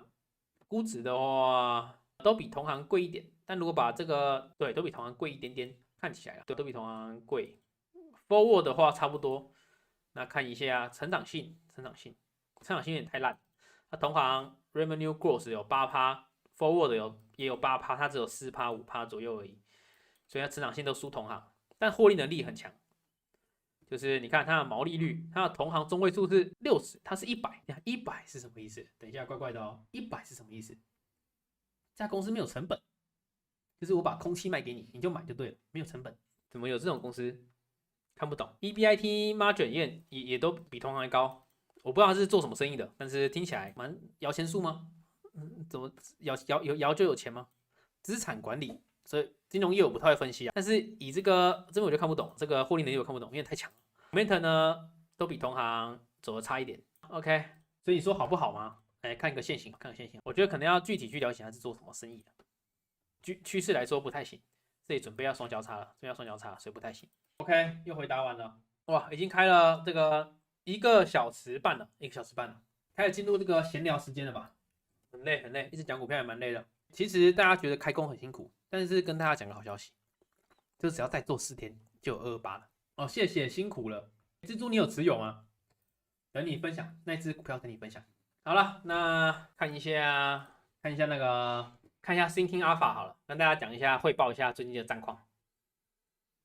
估值的话，都比同行贵一点，但如果把这个都比同行贵一点点，看起来都比同行贵。Forward 的话差不多，那看一下成长性有点太烂，那同行 revenue growth 有8%，forward 也有8%，它只有4%、5%左右而已，所以它成长性都输同行，但获利能力很强。就是你看它的毛利率，它的同行中位数是60，它是100，100是什么意思？等一下，怪怪的哦，100是什么意思？这家公司没有成本，就是我把空气卖给你，你就买就对了，没有成本。怎么有这种公司？看不懂。EBIT margin 也都比同行高。我不知道他是做什么生意的，但是听起来蛮摇钱树吗？怎么摇就有钱吗？资产管理，所以金融业我不太会分析啊。但是以这个我就看不懂，这个获利能力我看不懂，因为太强了。Momentum 呢都比同行走的差一点。OK， 所以你说好不好吗？看个现行，我觉得可能要具体去了解他是做什么生意的。趋势来说不太行，这里准备要双交叉了，所以不太行。OK， 又回答完了。哇，已经开了这个1个小时半了，开始进入这个闲聊时间了吧？很累，一直讲股票也蛮累的。其实大家觉得开工很辛苦，但是跟大家讲个好消息，就只要再做4天就有228了。哦，谢谢，辛苦了。蜘蛛你有持有吗？等你分享，那只股票等你分享。好了，那看一下那个看一下 Thinking Alpha 好了，跟大家讲一下汇报一下最近的战况。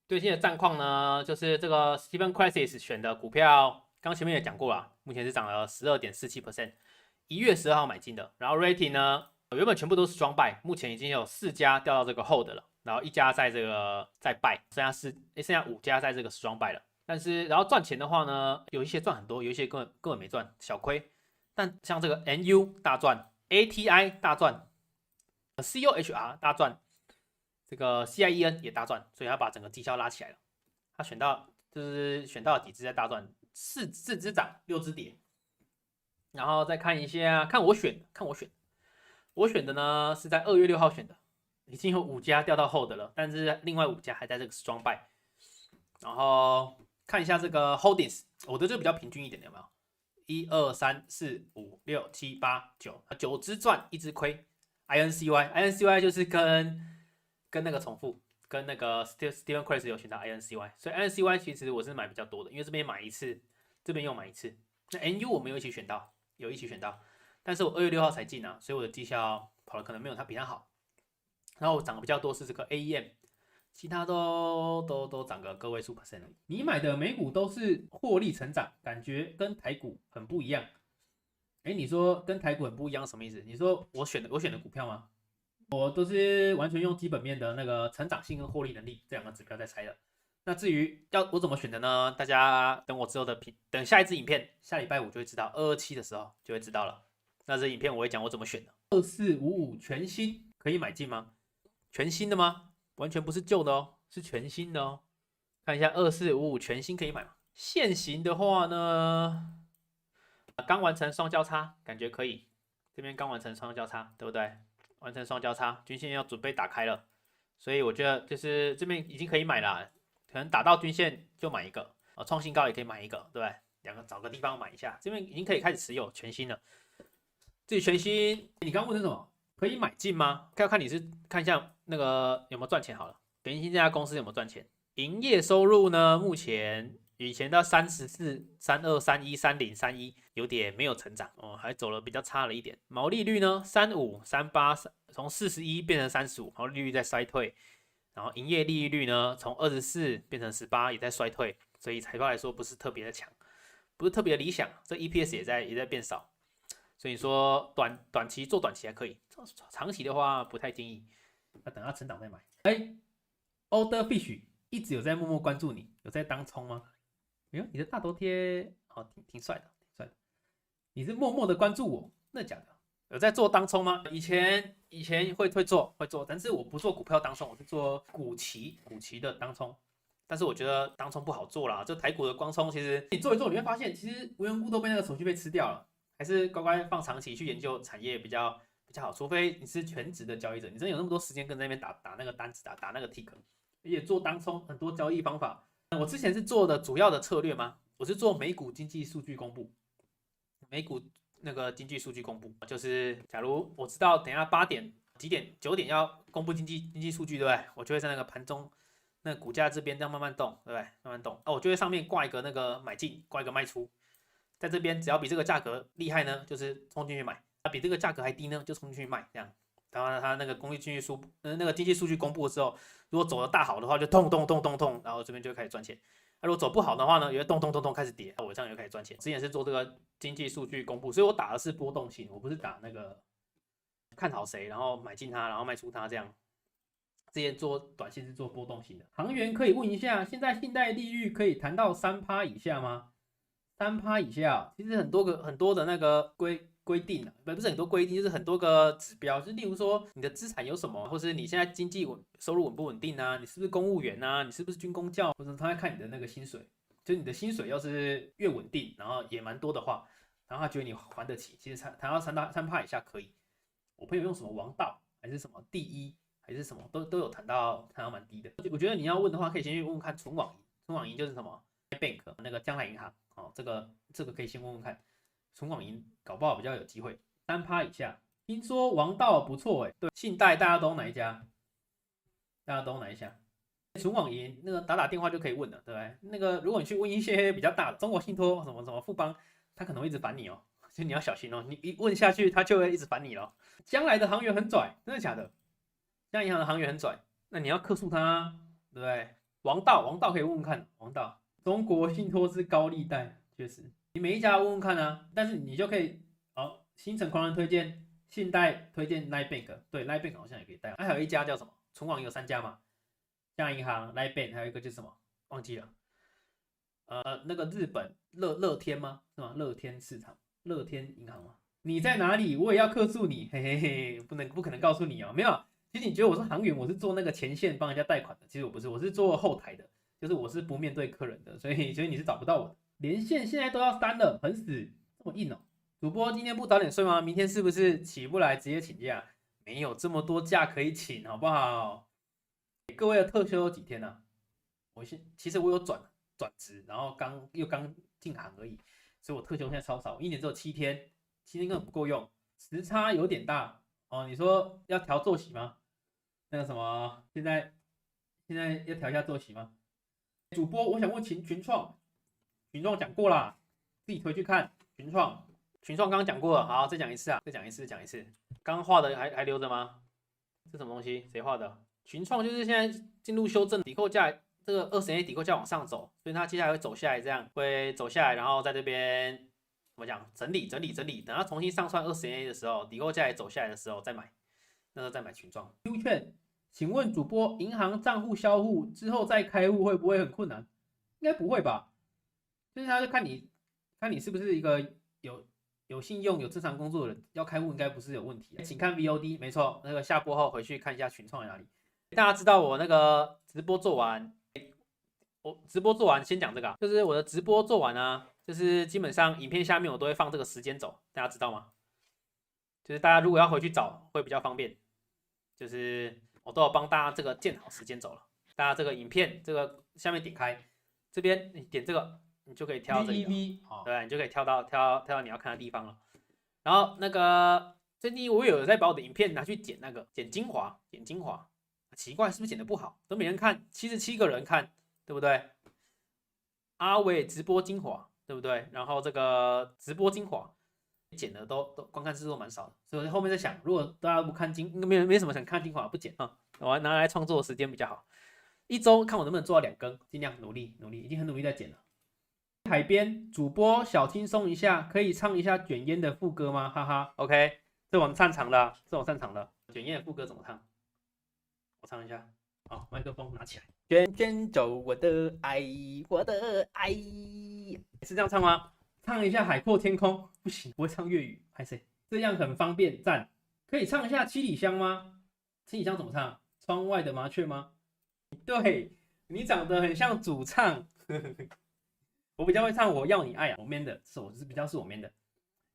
最近的战况呢，就是这个 Steven Crisis 选的股票，刚前面也讲过了，目前是涨了12.47%， 1月12号买进的。然后 rating 呢，原本全部都是strong buy，目前已经有4家掉到这个 hold 了，然后1家在这个在 buy，剩下5家在这个 strong buy 了。但是然后赚钱的话呢，有一些赚很多，有一些根本没赚，小亏。但像这个 NU 大赚 ，ATI 大赚，COHR 大赚。这个 CIEN 也大赚，所以他把整个绩效拉起来了。他选到几只在大赚，4只涨，6只跌。然后再看一下，看我选的呢是在2月6号选的，已经有5家掉到hold了，但是另外5家还在这个 strong buy。然后看一下这个 holdings， 我的就比较平均一点，有没有？1、2、3、4、5、6、7、8、9只赚，1只亏。INCY 就是跟那个重复，跟那个 Steven Crisis 有选到 INCY， 所以 INCY 其实我是买比较多的，因为这边买一次，这边又买一次。那 NU 我没有一起选到，但是我2月6号才进啊，所以我的绩效跑的可能没有他比他好。然后我涨的比较多是这个 AEM， 其他都涨个个位数%而已。你买的美股都是获利成长，感觉跟台股很不一样。你说跟台股很不一样什么意思？你说我选的股票吗？我都是完全用基本面的那个成长性跟获利能力这2个指标在猜的。那至于我怎么选的呢？大家等我之后的等下一支影片，下礼拜5就会知道，227的时候就会知道了。那这影片我会讲我怎么选的。2455全新可以买进吗？全新的吗？完全不是旧的哦，是全新的哦。看一下2455全新可以买吗？现行的话呢，刚完成双交叉，感觉可以。这边刚完成双交叉，对不对？完成双交叉，均线要准备打开了，所以我觉得就是这边已经可以买了，可能打到均线就买一个，创新高也可以买一个，对不对？2个找个地方买一下，这边已经可以开始持有全新了。至于全新，你刚问的是什么？可以买进吗？要看你是看一下那个有没有赚钱好了。全新这家公司有没有赚钱？营业收入呢？目前以前的34、32、31、30、31有点没有成长哦，还走了比较差了一点。毛利率呢？35、38，从41变成35，毛利率在衰退。然后营业利率呢，从24变成18，也在衰退。所以财报来说不是特别的强，不是特别的理想。这 EPS 也在变少。所以说短期做短期还可以，长期的话不太建议。要等它成长再买。Older Fish 一直有在默默关注你，有在当冲吗？你的大头贴挺帅的，挺帅的。你是默默的关注我，那假的？有在做当冲吗？以前会做，但是我不做股票当冲，我是做股期的当冲。但是我觉得当冲不好做啦，就台股的光冲，其实你做一做，你会发现其实无缘无故都被那个手续费吃掉了，还是乖乖放长期去研究产业比较好。除非你是全职的交易者，你真的有那么多时间跟在那边打那个单子，打那个 tick， 而且做当冲很多交易方法。我之前是做的主要的策略吗？我是做美股经济数据公布，美股那个经济数据公布，就是假如我知道等一下8点9点要公布经济数据，对不对？我就会在那个盘中那个股价这边这样慢慢动，对不对？慢慢动，我就会上面挂一个那个买进，挂一个卖出，在这边只要比这个价格厉害呢，就是冲进去买；比这个价格还低呢，就冲进去卖，这样。然后它那个那个经济数据公布的时候，如果走的大好的话，就咚，然后这边就开始赚钱。如果走不好的话呢，也会咚开始跌，我这样就开始赚钱。之前是做这个经济数据公布，所以我打的是波动性，我不是打那个看好谁，然后买进它，然后卖出它这样。之前做短线是做波动型的。航员可以问一下，现在信贷利率可以谈到3%以下吗？3%以下，其实很多的那个规定啊，不是很多规定，就是很多个指标，就例如说你的资产有什么，或是你现在经济收入稳不稳定啊，你是不是公务员啊，你是不是军公教，或者他会看你的那个薪水，就你的薪水要是越稳定，然后也蛮多的话，然后他觉得你还得起，其实谈到3%以下可以。我朋友用什么王道还是什么第一还是什么都有谈到蛮低的。我觉得你要问的话，可以先去问问看纯网银就是什么 bank 那个将来银行这个可以先问问看。纯网银搞不好比较有机会，3%以下。听说王道不错对，信贷大家都哪一家？纯网银那个打电话就可以问了，对不对？那个如果你去问一些比较大的，中国信托什么富邦，他可能会一直烦你哦。所以你要小心哦，你一问下去，他就会一直烦你了。将来的航员很拽，真的假的？江银行的航员很拽，那你要克诉他啊，对不对？王道可以问问看，王道，中国信托是高利贷，确实，你每一家问问看啊，但是你就可以，好，新城狂人推荐，信贷推荐 Line Bank， 对 ，Line Bank 好像也可以贷，还有一家叫什么？存网有3家嘛，江银行、Line Bank， 还有一个就是什么？忘记了。那个日本乐天吗？是吗？乐天市场、乐天银行吗？你在哪里？我也要客诉你，嘿嘿嘿，不可能告诉你哦，没有。其实你觉得我是航员，我是做那个前线帮人家贷款的，其实我不是，我是做后台的，就是我是不面对客人的，所以你是找不到我的。连线现在都要删了，很死，这么硬哦。主播今天不早点睡吗？明天是不是起不来直接请假？没有这么多假可以请，好不好？各位的特休有几天呢、啊？其实我有转职，然后刚进行而已，所以我特休现在超少，一年只有7天，7天根本不够用，时差有点大哦。你说要调作息吗？那个什么，现在要调一下作息吗？主播，我想问群创讲过啦，自己回去看群创刚刚讲过了，好，再讲一次啊，再讲一次。刚画的还留着吗？这什么东西？谁画的？群创就是现在进入修正，抵扣价这个20年抵扣价往上走，所以它接下来会走下来，这样会走下来，然后在这边怎么讲？整理，等它重新上算20年的时候，抵扣价也走下来的时候再买，那时候再买群创。Q 券，请问主播，银行账户销户之后再开户会不会很困难？应该不会吧？就是他就看你是不是一个有信用、有正常工作的人，要开户应该不是有问题。请看 VOD， 没错，那个下播后回去看一下群创在哪里。大家知道我那个直播做完，我直播做完先讲这个、啊，就是我的直播做完啊，就是基本上影片下面我都会放这个时间轴，大家知道吗？就是大家如果要回去找会比较方便，就是我都有帮大家这个建好时间轴了。大家这个影片这个下面点开，这边你点这个，你就可以跳到这里了，对，你就可以跳到你要看的地方了。然后那个最近我有在把我的影片拿去剪精华，奇怪是不是剪得不好？都没人看，77个人看，对不对？阿伟直播精华，对不对？然后这个直播精华剪的都观看次数蛮少的，所以后面在想，如果大家不看应该没什么想看精华不剪啊，我拿来创作的时间比较好。一周看我能不能做到2更，尽量努力，已经很努力在剪了。海边主播小轻松一下，可以唱一下卷烟的副歌吗？哈哈 ，OK， 这我擅长的，卷烟的副歌怎么唱？我唱一下，好，麦克风拿起来。卷卷走我的爱，是这样唱吗？唱一下海阔天空，不行，不会唱粤语，拍谁？这样很方便，赞。可以唱一下七里香吗？七里香怎么唱？窗外的麻雀吗？对，你长得很像主唱。我比较会唱我要你爱啊，我 man 的，比较是我 man 的。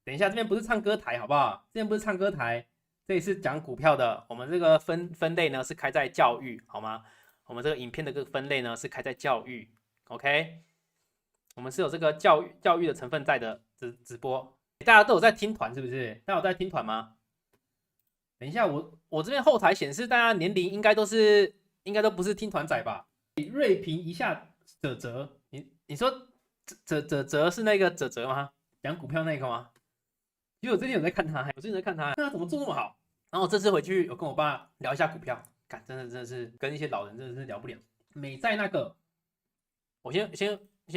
等一下，这边不是唱歌台，好不好？这边不是唱歌台，这里是讲股票的。我们这个分类呢是开在教育，好吗？我们这个影片的这个分类呢是开在教育 ，OK？ 我们是有这个教育的成分在的直播，大家都有在听团是不是？大家有在听团吗？等一下，我这边后台显示大家年龄应该都不是听团仔吧？锐评一下泽，你说泽是那个泽吗？讲股票那个吗？因为我最近有在看他，看他怎么做那么好。然后我这次回去有跟我爸聊一下股票，真的是跟一些老人真的是聊不了。美在那个，我先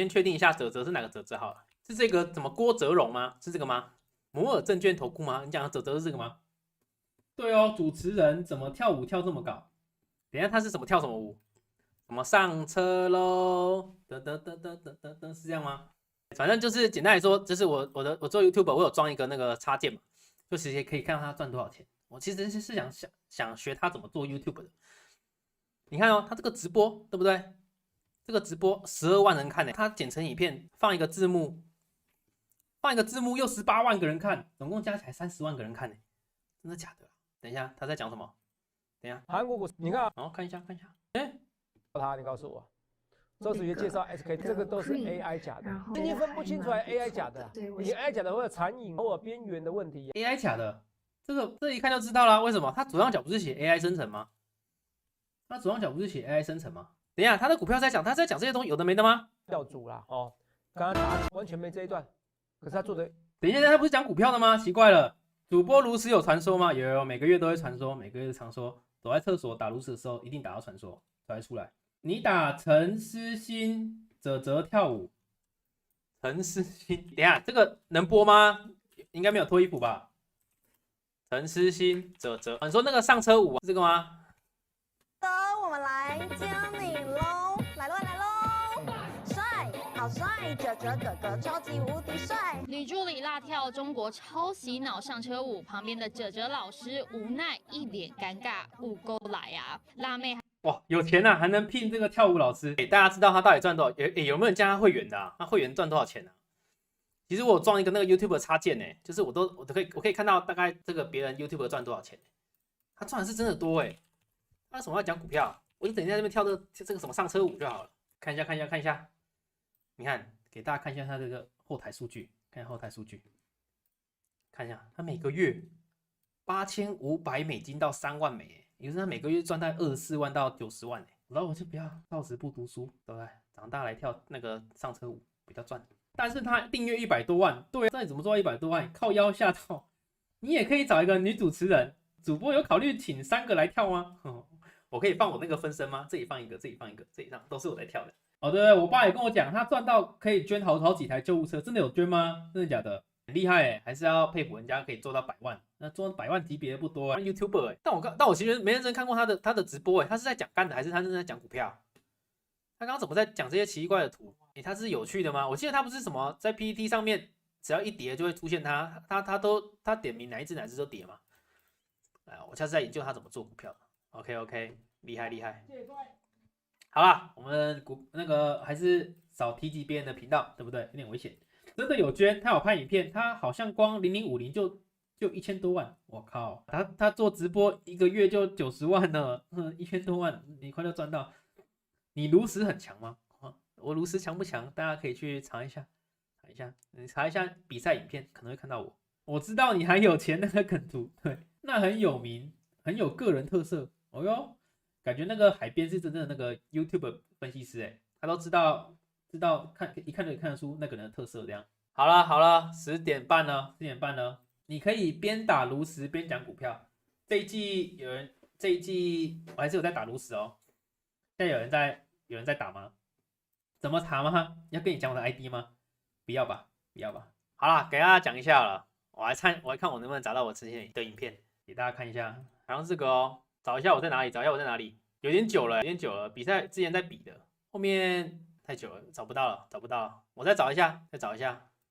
确定一下泽是哪个泽好了，是这个怎么郭泽荣吗？是这个吗？摩尔证券投顾吗？你讲的泽是这个吗？对哦，主持人怎么跳舞跳这么高？等一下他是怎么跳什么舞？什么上车喽？是这样吗？反正就是简单来说，就是我做 YouTube， 我有装一个那个插件嘛，就直接可以看到他赚多少钱。我其实是想学他怎么做 YouTube 的。你看哦，他这个直播对不对？这个直播12万人看呢，他剪成影片放一个字幕又18万个人看，总共加起来30万个人看呢，真的假的？等一下他在讲什么？等一下，
韩国股，你看，
然后看一下，
你告诉我，周子瑜介绍 SK， 这个都是 AI 假的，已经分不清楚来 AI 假的，你 AI 假的会有残影或者边缘的问题。
AI 假的，这一看就知道了，为什么？他左上角不是写 AI 生成吗？等一下，他的股票在讲这些东西有的没的吗？
调组啦，哦，刚刚完全没这一段，可是他做的
等一下，他不是讲股票的吗？奇怪了，主播炉石有传说吗？有，每个月都会传说，每个月常说，走在厕所打炉石的时候，一定打到传说才会出来。你打陈思欣泽跳舞，陈思欣，等一下这个能播吗？应该没有脱衣服吧？陈思欣泽，你说那个上车舞是这个吗？
我们来教你喽，来喽来喽，帅，好帅，哲哥哥超级无敌帅。
女助理辣跳中国超洗脑上车舞，旁边的哲老师无奈一脸尴尬，舞够来啊！辣妹
哇，有钱啊，还能聘这个跳舞老师。大家知道他到底赚多少？有没有人加他会员的啊？那会员赚多少钱啊？其实我有装一个那个 YouTube 的插件呢，就是我可以看到大概这个别人 YouTube 赚多少钱。他赚的是真的多哎。他为什么要讲股票？我就等一下这边跳这个什么上车舞就好了。看一下，你看，给大家看一下他这个后台数据，看一下后台数据，看一下他每个月$8500到3万美，也就是他每个月赚到24万到90万。然后我就不要到时不读书，对不对？长大来跳那个上车舞比较赚。但是他订阅100多万，对，那你怎么做到100多万？靠腰下套。你也可以找一个女主持人，主播有考虑请3个来跳吗？我可以放我那个分身吗？这里放一个，这里放一个，这里上都是我在跳的。哦，对，我爸也跟我讲，他赚到可以捐好几台救护车，真的有捐吗？真的假的？很厉害哎，还是要佩服人家可以做到100万，那做100万级别的不多啊。YouTuber 哎，但我其实没认真看过他的直播哎，他是在讲干的还是他是在讲股票？他刚刚怎么在讲这些奇怪的图？他是有趣的吗？我记得他不是什么在 PPT 上面只要一跌就会出现他点名哪一只都跌嘛。我下次再研究他怎么做股票。OK， 厉害。好啦，我们那个还是少提及别人的频道，对不对？有点危险。真的有捐，他有拍影片，他好像光0050就1000多万，我靠！他做直播1个月就90万了，1000多万，你快就赚到。你炉石很强吗？我炉石强不强？大家可以去查一下，你查一下比赛影片，可能会看到我。我知道你还有钱那个梗图，对，那很有名，很有个人特色。哦哟，感觉那个海边是真正的那个 YouTube 分析师哎，他都知道一看就看得出那个人的特色这样。好了，10点半了，你可以边打炉石边讲股票。这一季我还是有在打炉石哦。现在有人在打吗？怎么查吗？要跟你讲我的 ID 吗？不要吧。好啦，给大家讲一下了。我来看我能不能找到我之前的影片，给大家看一下。好像是这个哦，找一下我在哪里。有点久了，比赛之前在比的，后面太久了，找不到了。我再找一下。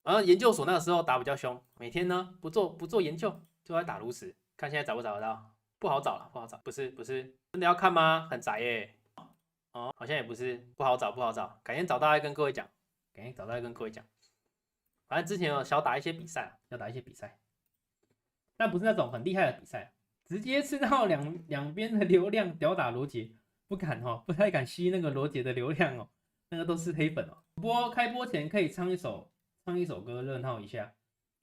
然后研究所那个时候打比较凶，每天呢不做研究就在打炉石，看现在找不得到？不好找，不是，真的要看吗？很宅耶。哦，好像也不是，不好找，改天找到再跟各位讲。反正之前有小打一些比赛，但不是那种很厉害的比赛，直接吃到两边的流量，吊打罗杰，不太敢吸那个罗杰的流量哦，那个都是黑粉哦。开播前可以唱一首歌热闹一下。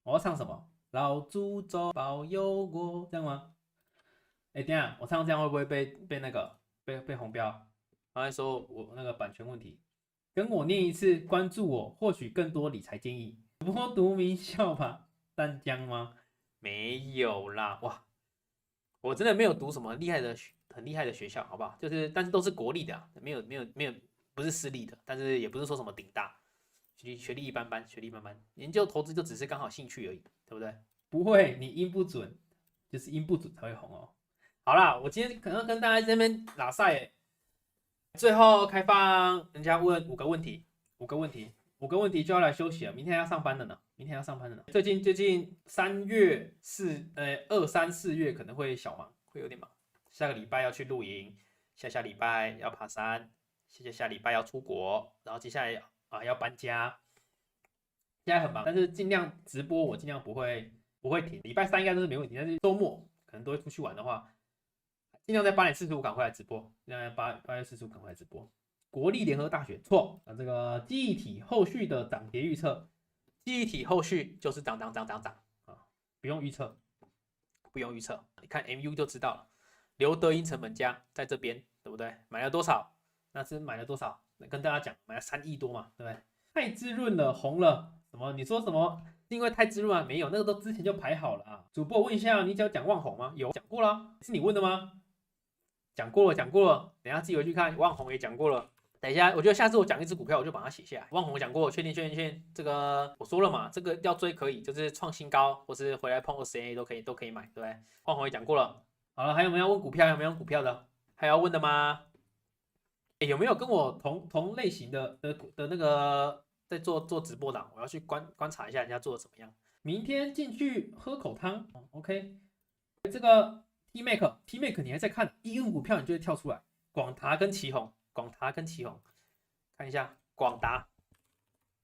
我要唱什么？老祖宗保佑我，这样吗？等一下，我唱这样会不会被那个被红标？他还说我那个版权问题，跟我念一次，关注我，获取更多理财建议。主播读名校吧？淡江吗？没有啦，哇，我真的没有读什么很厉害的学校，好不好？但是都是国立的啊，没有，不是私立的，但是也不是说什么顶大，学历一般般，研究投资就只是刚好兴趣而已，对不对？不会，你音不准，就是音不准才会红哦。好啦，我今天可能跟大家在这边拉赛，最后开放人家问5个问题就要来休息了，明天要上班的呢。最近3月2、3、4月可能会小忙，会有点忙。下个礼拜要去露营，下礼拜要爬山，下礼拜要出国，然后接下来要搬家。现在很忙，但是尽量直播，我尽量不会停。礼拜3应该都是没问题，但是周末可能都会出去玩的话，尽量在8点45赶回来直播。8月45赶回来直播。国立联合大学错，这个记忆体后续的涨跌预测，记忆体后续就是涨啊，不用预测，你看 MU 就知道了。刘德英成本价在这边，对不对？买了多少？那是买了多少？跟大家讲，买了3亿多嘛，对不对？太滋润了，红了，什么？你说什么是因为太滋润吗？没有，那个都之前就排好了啊。主播问一下，你只有讲旺宏吗？有讲过了，是你问的吗？讲过了，讲过了，等一下自己回去看，旺宏也讲过了。等一下，我觉得下次我讲一只股票，我就把它写下来。旺宏讲过，确定。这个我说了嘛，这个要追可以，就是创新高或是回来碰20A 都可以买，对不对？旺宏也讲过了。好了，还有没有要问股票？有没有问股票的？还要问的吗？有没有跟我同类型的那个在做直播的？我要去观察一下人家做的怎么样。明天进去喝口汤 ，OK。这个 T-Mac 你还在看？一问股票你就会跳出来，广达跟奇宏，看一下广达，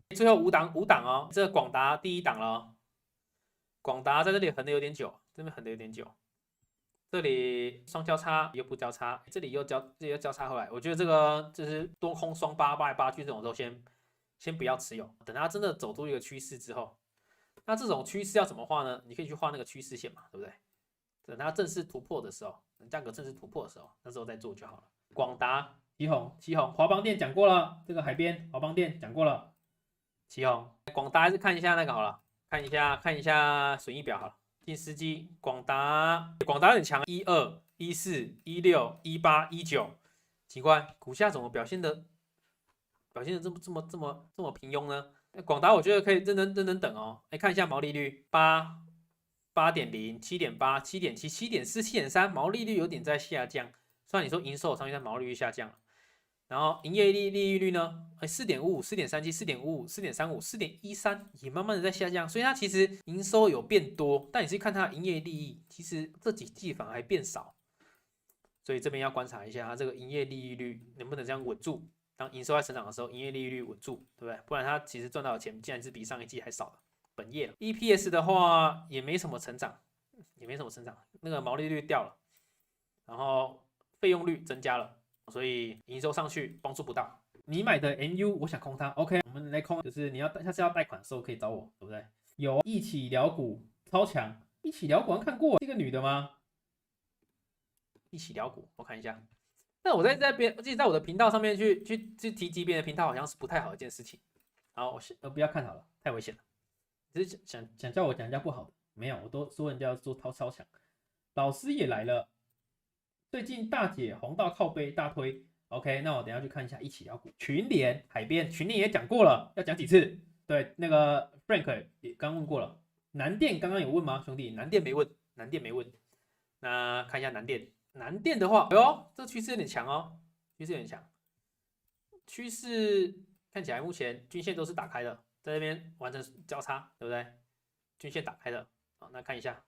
最后五档哦，这个广达第一档了哦。广达在这里横的有点久，这边横的有点久。这里双交叉又不交叉，这里又交叉回来，我觉得这个就是多空双八来八去这种都先不要持有，等它真的走出一个趋势之后，那这种趋势要怎么画呢？你可以去画那个趋势线嘛，对不对？等它正式突破的时候，价格正式突破的时候，那时候再做就好了。广达、奇宏、华邦电讲过了，这个海边华邦电讲过了，奇宏、广达还是看一下那个好了，看一下损益表好了。近司机广达很强，12、14、16、18、19，奇怪，股价怎么表现的这么平庸呢？广达我觉得可以认真等哦。看一下毛利率8.0、7.8、7.7、7.4、7.3，毛利率有点在下降。虽然你说营收上面但毛利率下降了。然后营业利率呢？4.55、4.37、4.55、4.35、4.13也慢慢的在下降，所以它其实营收有变多，但你去看它的营业利益，其实这几季反而还变少，所以这边要观察一下它这个营业利率能不能这样稳住。当营收在成长的时候，营业利率稳住，对不对？不然它其实赚到的钱竟然是比上一季还少的本业了。EPS 的话也没什么成长，那个毛利率掉了，然后费用率增加了。所以营收上去帮助不大。你买的 MU 我想空它 ，OK， 我们来空，就是你下次要贷款的时候可以找我，对不对？有一起聊股超强，一起聊股看过这个女的吗？一起聊股，我看一下。但我在这边，自己在我的频道上面去提及别人的频道，好像是不太好的一件事情。好，我不要看好了，太危险了。只是想叫我讲人家不好的，没有，我都说人家要做超强。老师也来了。最近大姐红到靠背大推 ，OK， 那我等一下去看一下一起聊股。群联海边，群联也讲过了，要讲几次？对，那个 Frank 也刚问过了。南电刚刚有问吗，兄弟？南电没问。那看一下南电的话，哎呦，这趋势有点强哦，趋势看起来目前均线都是打开的，在这边完成交叉，对不对？均线打开的，好，那看一下。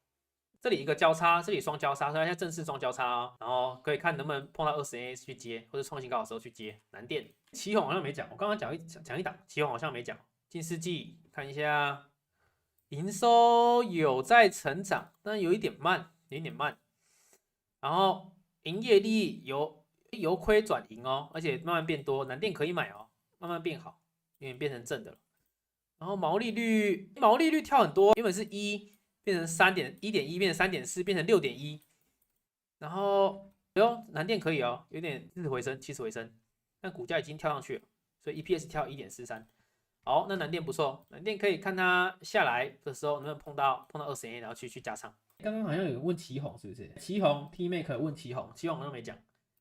这里一个交叉，这里双交叉，所以现在正式双交叉哦。然后可以看能不能碰到20A 去接，或者创新高的时候去接。南电、奇宏好像没讲，我刚刚讲一档，奇宏好像没讲。近世纪看一下，营收有在成长，但有一点慢。然后营业利益由亏转盈哦，而且慢慢变多。南电可以买哦，慢慢变好，有点变成正的了。然后毛利率跳很多，原本是1。变成1.1，变成3.4，变成6.1，然后南电可以哦，有点起死回生，但股价已经跳上去了，所以 EPS 跳1.43。好，那南电不错，南电可以看它下来的时候能不能碰到20A，然后去加仓。刚刚好像有人问奇宏是不是？奇宏 T-Mac 问奇宏好像没讲，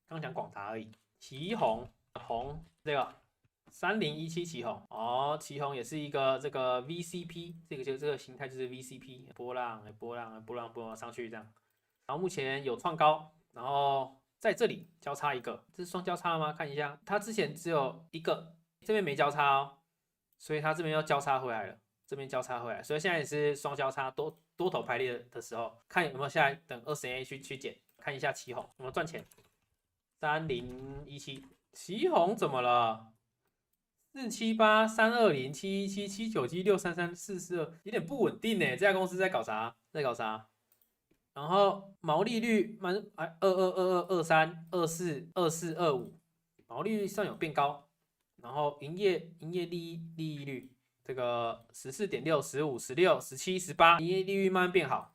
刚讲广达而已。奇宏这个。3017奇宏哦，奇宏也是一个这个 VCP， 这个形态就是 VCP 波浪上去这样，然后目前有创高，然后在这里交叉一个，这是双交叉吗？看一下，它之前只有一个，这边没交叉哦，所以它这边又交叉回来了，所以现在也是双交叉多头排列的时候，看有没有下来等20A 去减，看一下奇宏有没有赚钱。3017奇宏怎么了？478、320、717、797、633、442，有点不稳定呢。这家公司在搞啥？然后毛利率22、22、23、24、24、25，毛利率上有变高。然后营业利益率这个14.6、15、16、17、18，营业利率慢慢变好，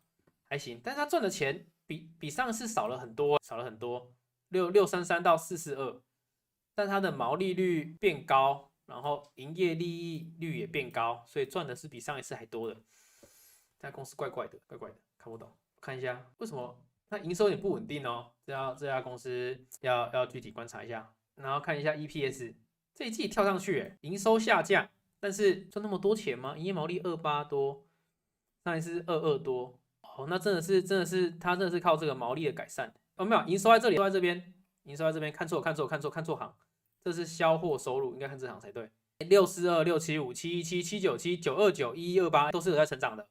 还行。但是他赚的钱比上次少了很多，633到42，但它的毛利率变高。然后营业利益率也变高，所以赚的是比上一次还多的。这家公司怪怪的，看不懂。看一下为什么它营收有点不稳定哦，这家公司要具体观察一下。然后看一下 EPS， 这一季跳上去，营收下降，但是赚那么多钱吗？营业毛利28多，上一次22多。哦，那真的是它真的是靠这个毛利的改善。哦，没有，营收在这里，营收在这边，看错行，这是销货收入，应该看这行才对。642、675、717、797、929、1128都是有在成长的。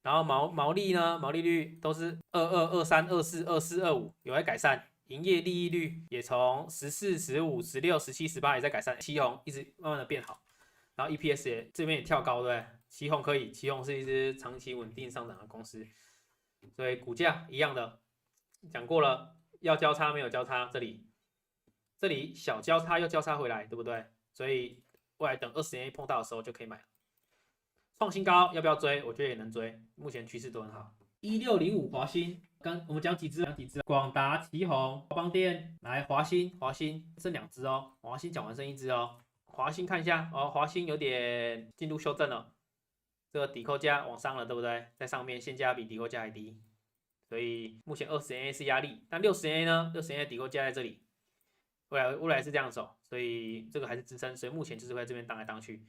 然后毛利呢，毛利率都是22、23、24、24、25有在改善。营业利益率也从14、15、16、17、18也在改善，旗宏一直慢慢的变好，然后 EPS 也这边也跳高，对不对？旗宏可以，旗宏是一只长期稳定上涨的公司，所以股价一样的，讲过了，要交叉没有交叉，这里小交叉又交叉回来，对不对？所以未来等20年碰到的时候就可以买了。创新高要不要追？我觉得也能追，目前趋势都很好。1605华兴。我们讲几只，广达、旗宏、华邦电，来华兴剩2只哦，华兴讲完剩1只哦，华兴看一下哦，华兴有点进入修正了，这个抵扣价往上了，对不对？在上面现价比抵扣价还低，所以目前20年 A 是压力，但60年 A 呢？60年 A 抵扣价在这里，未来是这样走，所以这个还是支撑，所以目前就是会在这边荡来荡去，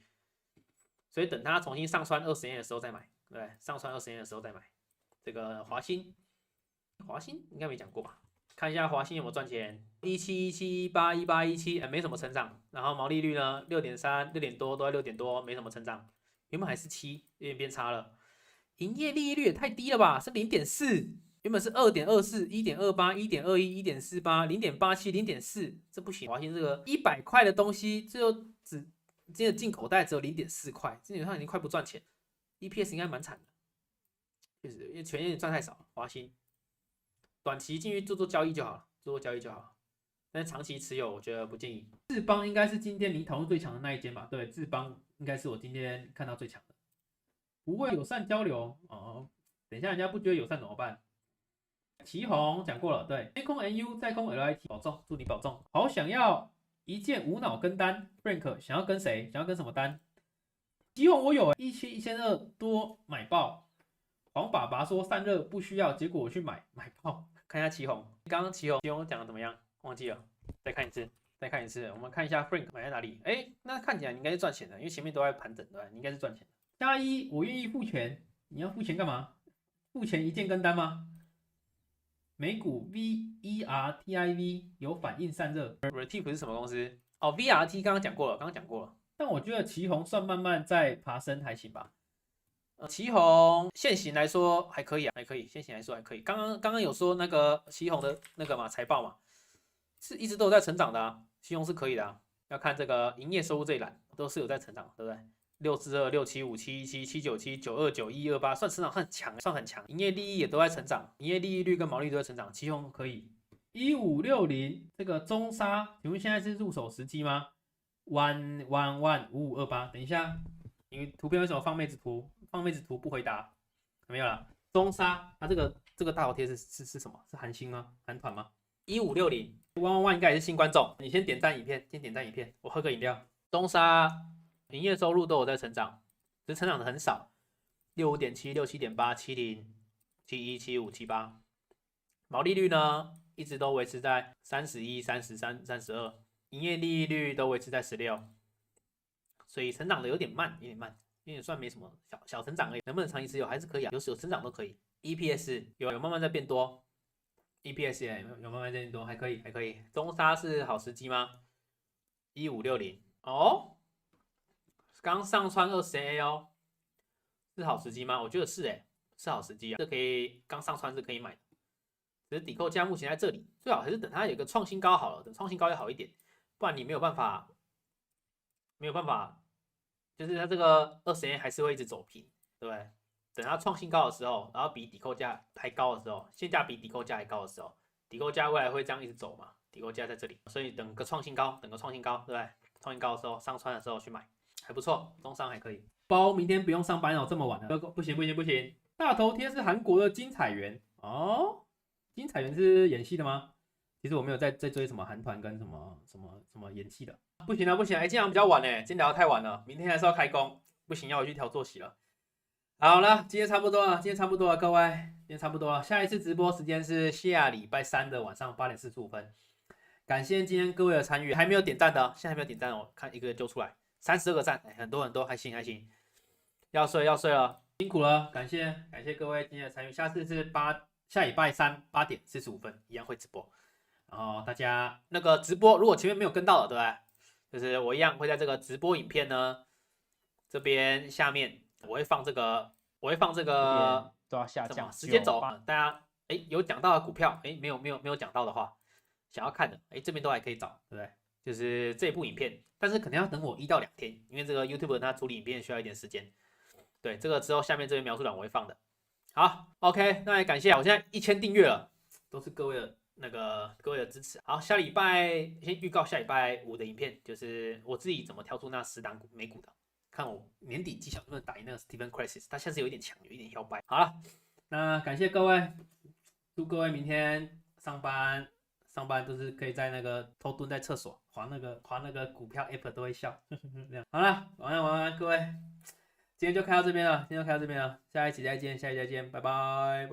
所以等它重新上穿20年的时候再买，对，上穿20年的时候再买这个华兴应该没讲过吧？看一下华兴有没有赚钱，17、17、18、18、17，没什么成长。然后毛利率呢，6.3、6点多，都在6点多，没什么成长。原本还是7，有点变差了。营业利益率也太低了吧，是0.4，原本是2.24、1.28、1.21、1.48、0.87、0.4，这不行。华兴这个100块的东西，最后今天的进口袋只有0.4块，基本上已经快不赚钱 ，EPS 应该蛮惨的，确实，因为权益赚太少。华兴。短期进去做交易就好了，但是长期持有我觉得不建议。智邦应该是今天你讨论最强的那一间吧？对，智邦应该是我今天看到最强的。不会友善交流哦，等一下人家不觉得友善怎么办？旗宏讲过了，对，先空 NU 再空 LIT， 保重，祝你保重。好想要一键无脑跟单 ，Frank 想要跟谁？想要跟什么单？旗宏我有，1700、1200多买爆。黄爸爸说散热不需要，结果我去买爆。看一下旗宏，刚刚旗宏讲的怎么样？忘记了，再看一次。我们看一下 Frank 买在哪里？那看起来你应该是赚钱的，因为前面都在盘整，对吧？你应该是赚钱的。+1，我愿意付钱，你要付钱干嘛？付钱一键跟单吗？美股 VERTIV 有反应散热 ，Retif 是什么公司？哦 ，VRT 刚刚讲过了。但我觉得旗宏算慢慢在爬升，还行吧。旗宏现行来说还可以，现行来说还可以。刚刚有说那个旗宏的那个嘛财报嘛，是一直都有在成长的啊，旗宏是可以的啊。要看这个营业收入这一栏都是有在成长，对不对？642、675、717、797、929、1128，算成长很强，营业利益也都在成长，营业利益率跟毛利都在成长，旗宏可以。1560这个中沙，请问现在是入手时机吗？15528，等一下，因为图片为什么放妹子图？放妹子图不回答，没有了。中沙，它这个大头贴是什么？是韩星吗？韩团吗？1560，111应该也是新观众，你先点赞影片，我喝个饮料。中沙营业收入都有在成长，只是成长的很少，65.7、67.8、70、71、75、78，毛利率呢一直都维持在31、33、32，营业利益率都维持在16，所以成长的有点慢，因为算没什么小成长而已，能不能长期持有还是可以啊，有成长都可以。EPS 有慢慢在变多 ，EPS 也有慢慢在变多，还可以。中沙是好时机吗？1560哦，刚上穿20A 哦，是好时机吗？我觉得是是好时机啊，这可以刚上穿是可以买的，只是抵扣价目前在这里，最好还是等它有一个创新高好了，等创新高要好一点，不然你没有办法。就是它这个20A 还是会一直走平，对不对？等它创新高的时候，然后比抵扣价还高的时候，现价比抵扣价还高的时候，抵扣价未来会这样一直走嘛？抵扣价在这里，所以等个创新高，对不对？创新高的时候，上穿的时候去买，还不错，中上还可以。包明天不用上班哦，这么晚了，不行！大头贴是韩国的金彩媛哦，金彩媛是演戏的吗？其实我没有在追什么韩团跟什么演戏的。不行了，不行了，今天比较晚嘞，今天聊得太晚了，明天还是要开工，不行，要回去调作息了。好了，今天差不多了，各位，今天差不多了。下一次直播时间是下礼拜3的晚上8点45分。感谢今天各位的参与，还没有点赞的，现在还没有点赞，我看一个就出来，32个赞，很多，还行，要睡了，辛苦了，感谢各位今天的参与，下次是下礼拜3 8点45分一样会直播，然后大家那个直播如果前面没有跟到的，对不对？就是我一样会在这个直播影片呢这边下面我会放这个
都要下降
时间轴，大家有讲到的股票，没有讲到的话，想要看的这边都还可以找，对不对？就是这部影片，但是可能要等我1到2天，因为这个 YouTube 它处理影片需要一点时间。对，这个之后下面这边描述栏我会放的。好 ，OK， 那也感谢，我现在1000订阅了，都是各位的支持。好，下礼拜先预告下礼拜5的影片，就是我自己怎么挑出那10档美股的，看我年底绩效能不能打赢那个 Stephen Crisis， 他现在是有一点强，有一点摇摆。好了，那感谢各位，祝各位明天上班都是可以在那个偷蹲在厕所滑那个股票 app 都会笑。好了，晚安各位，今天就开到这边了，下一期再见，拜拜。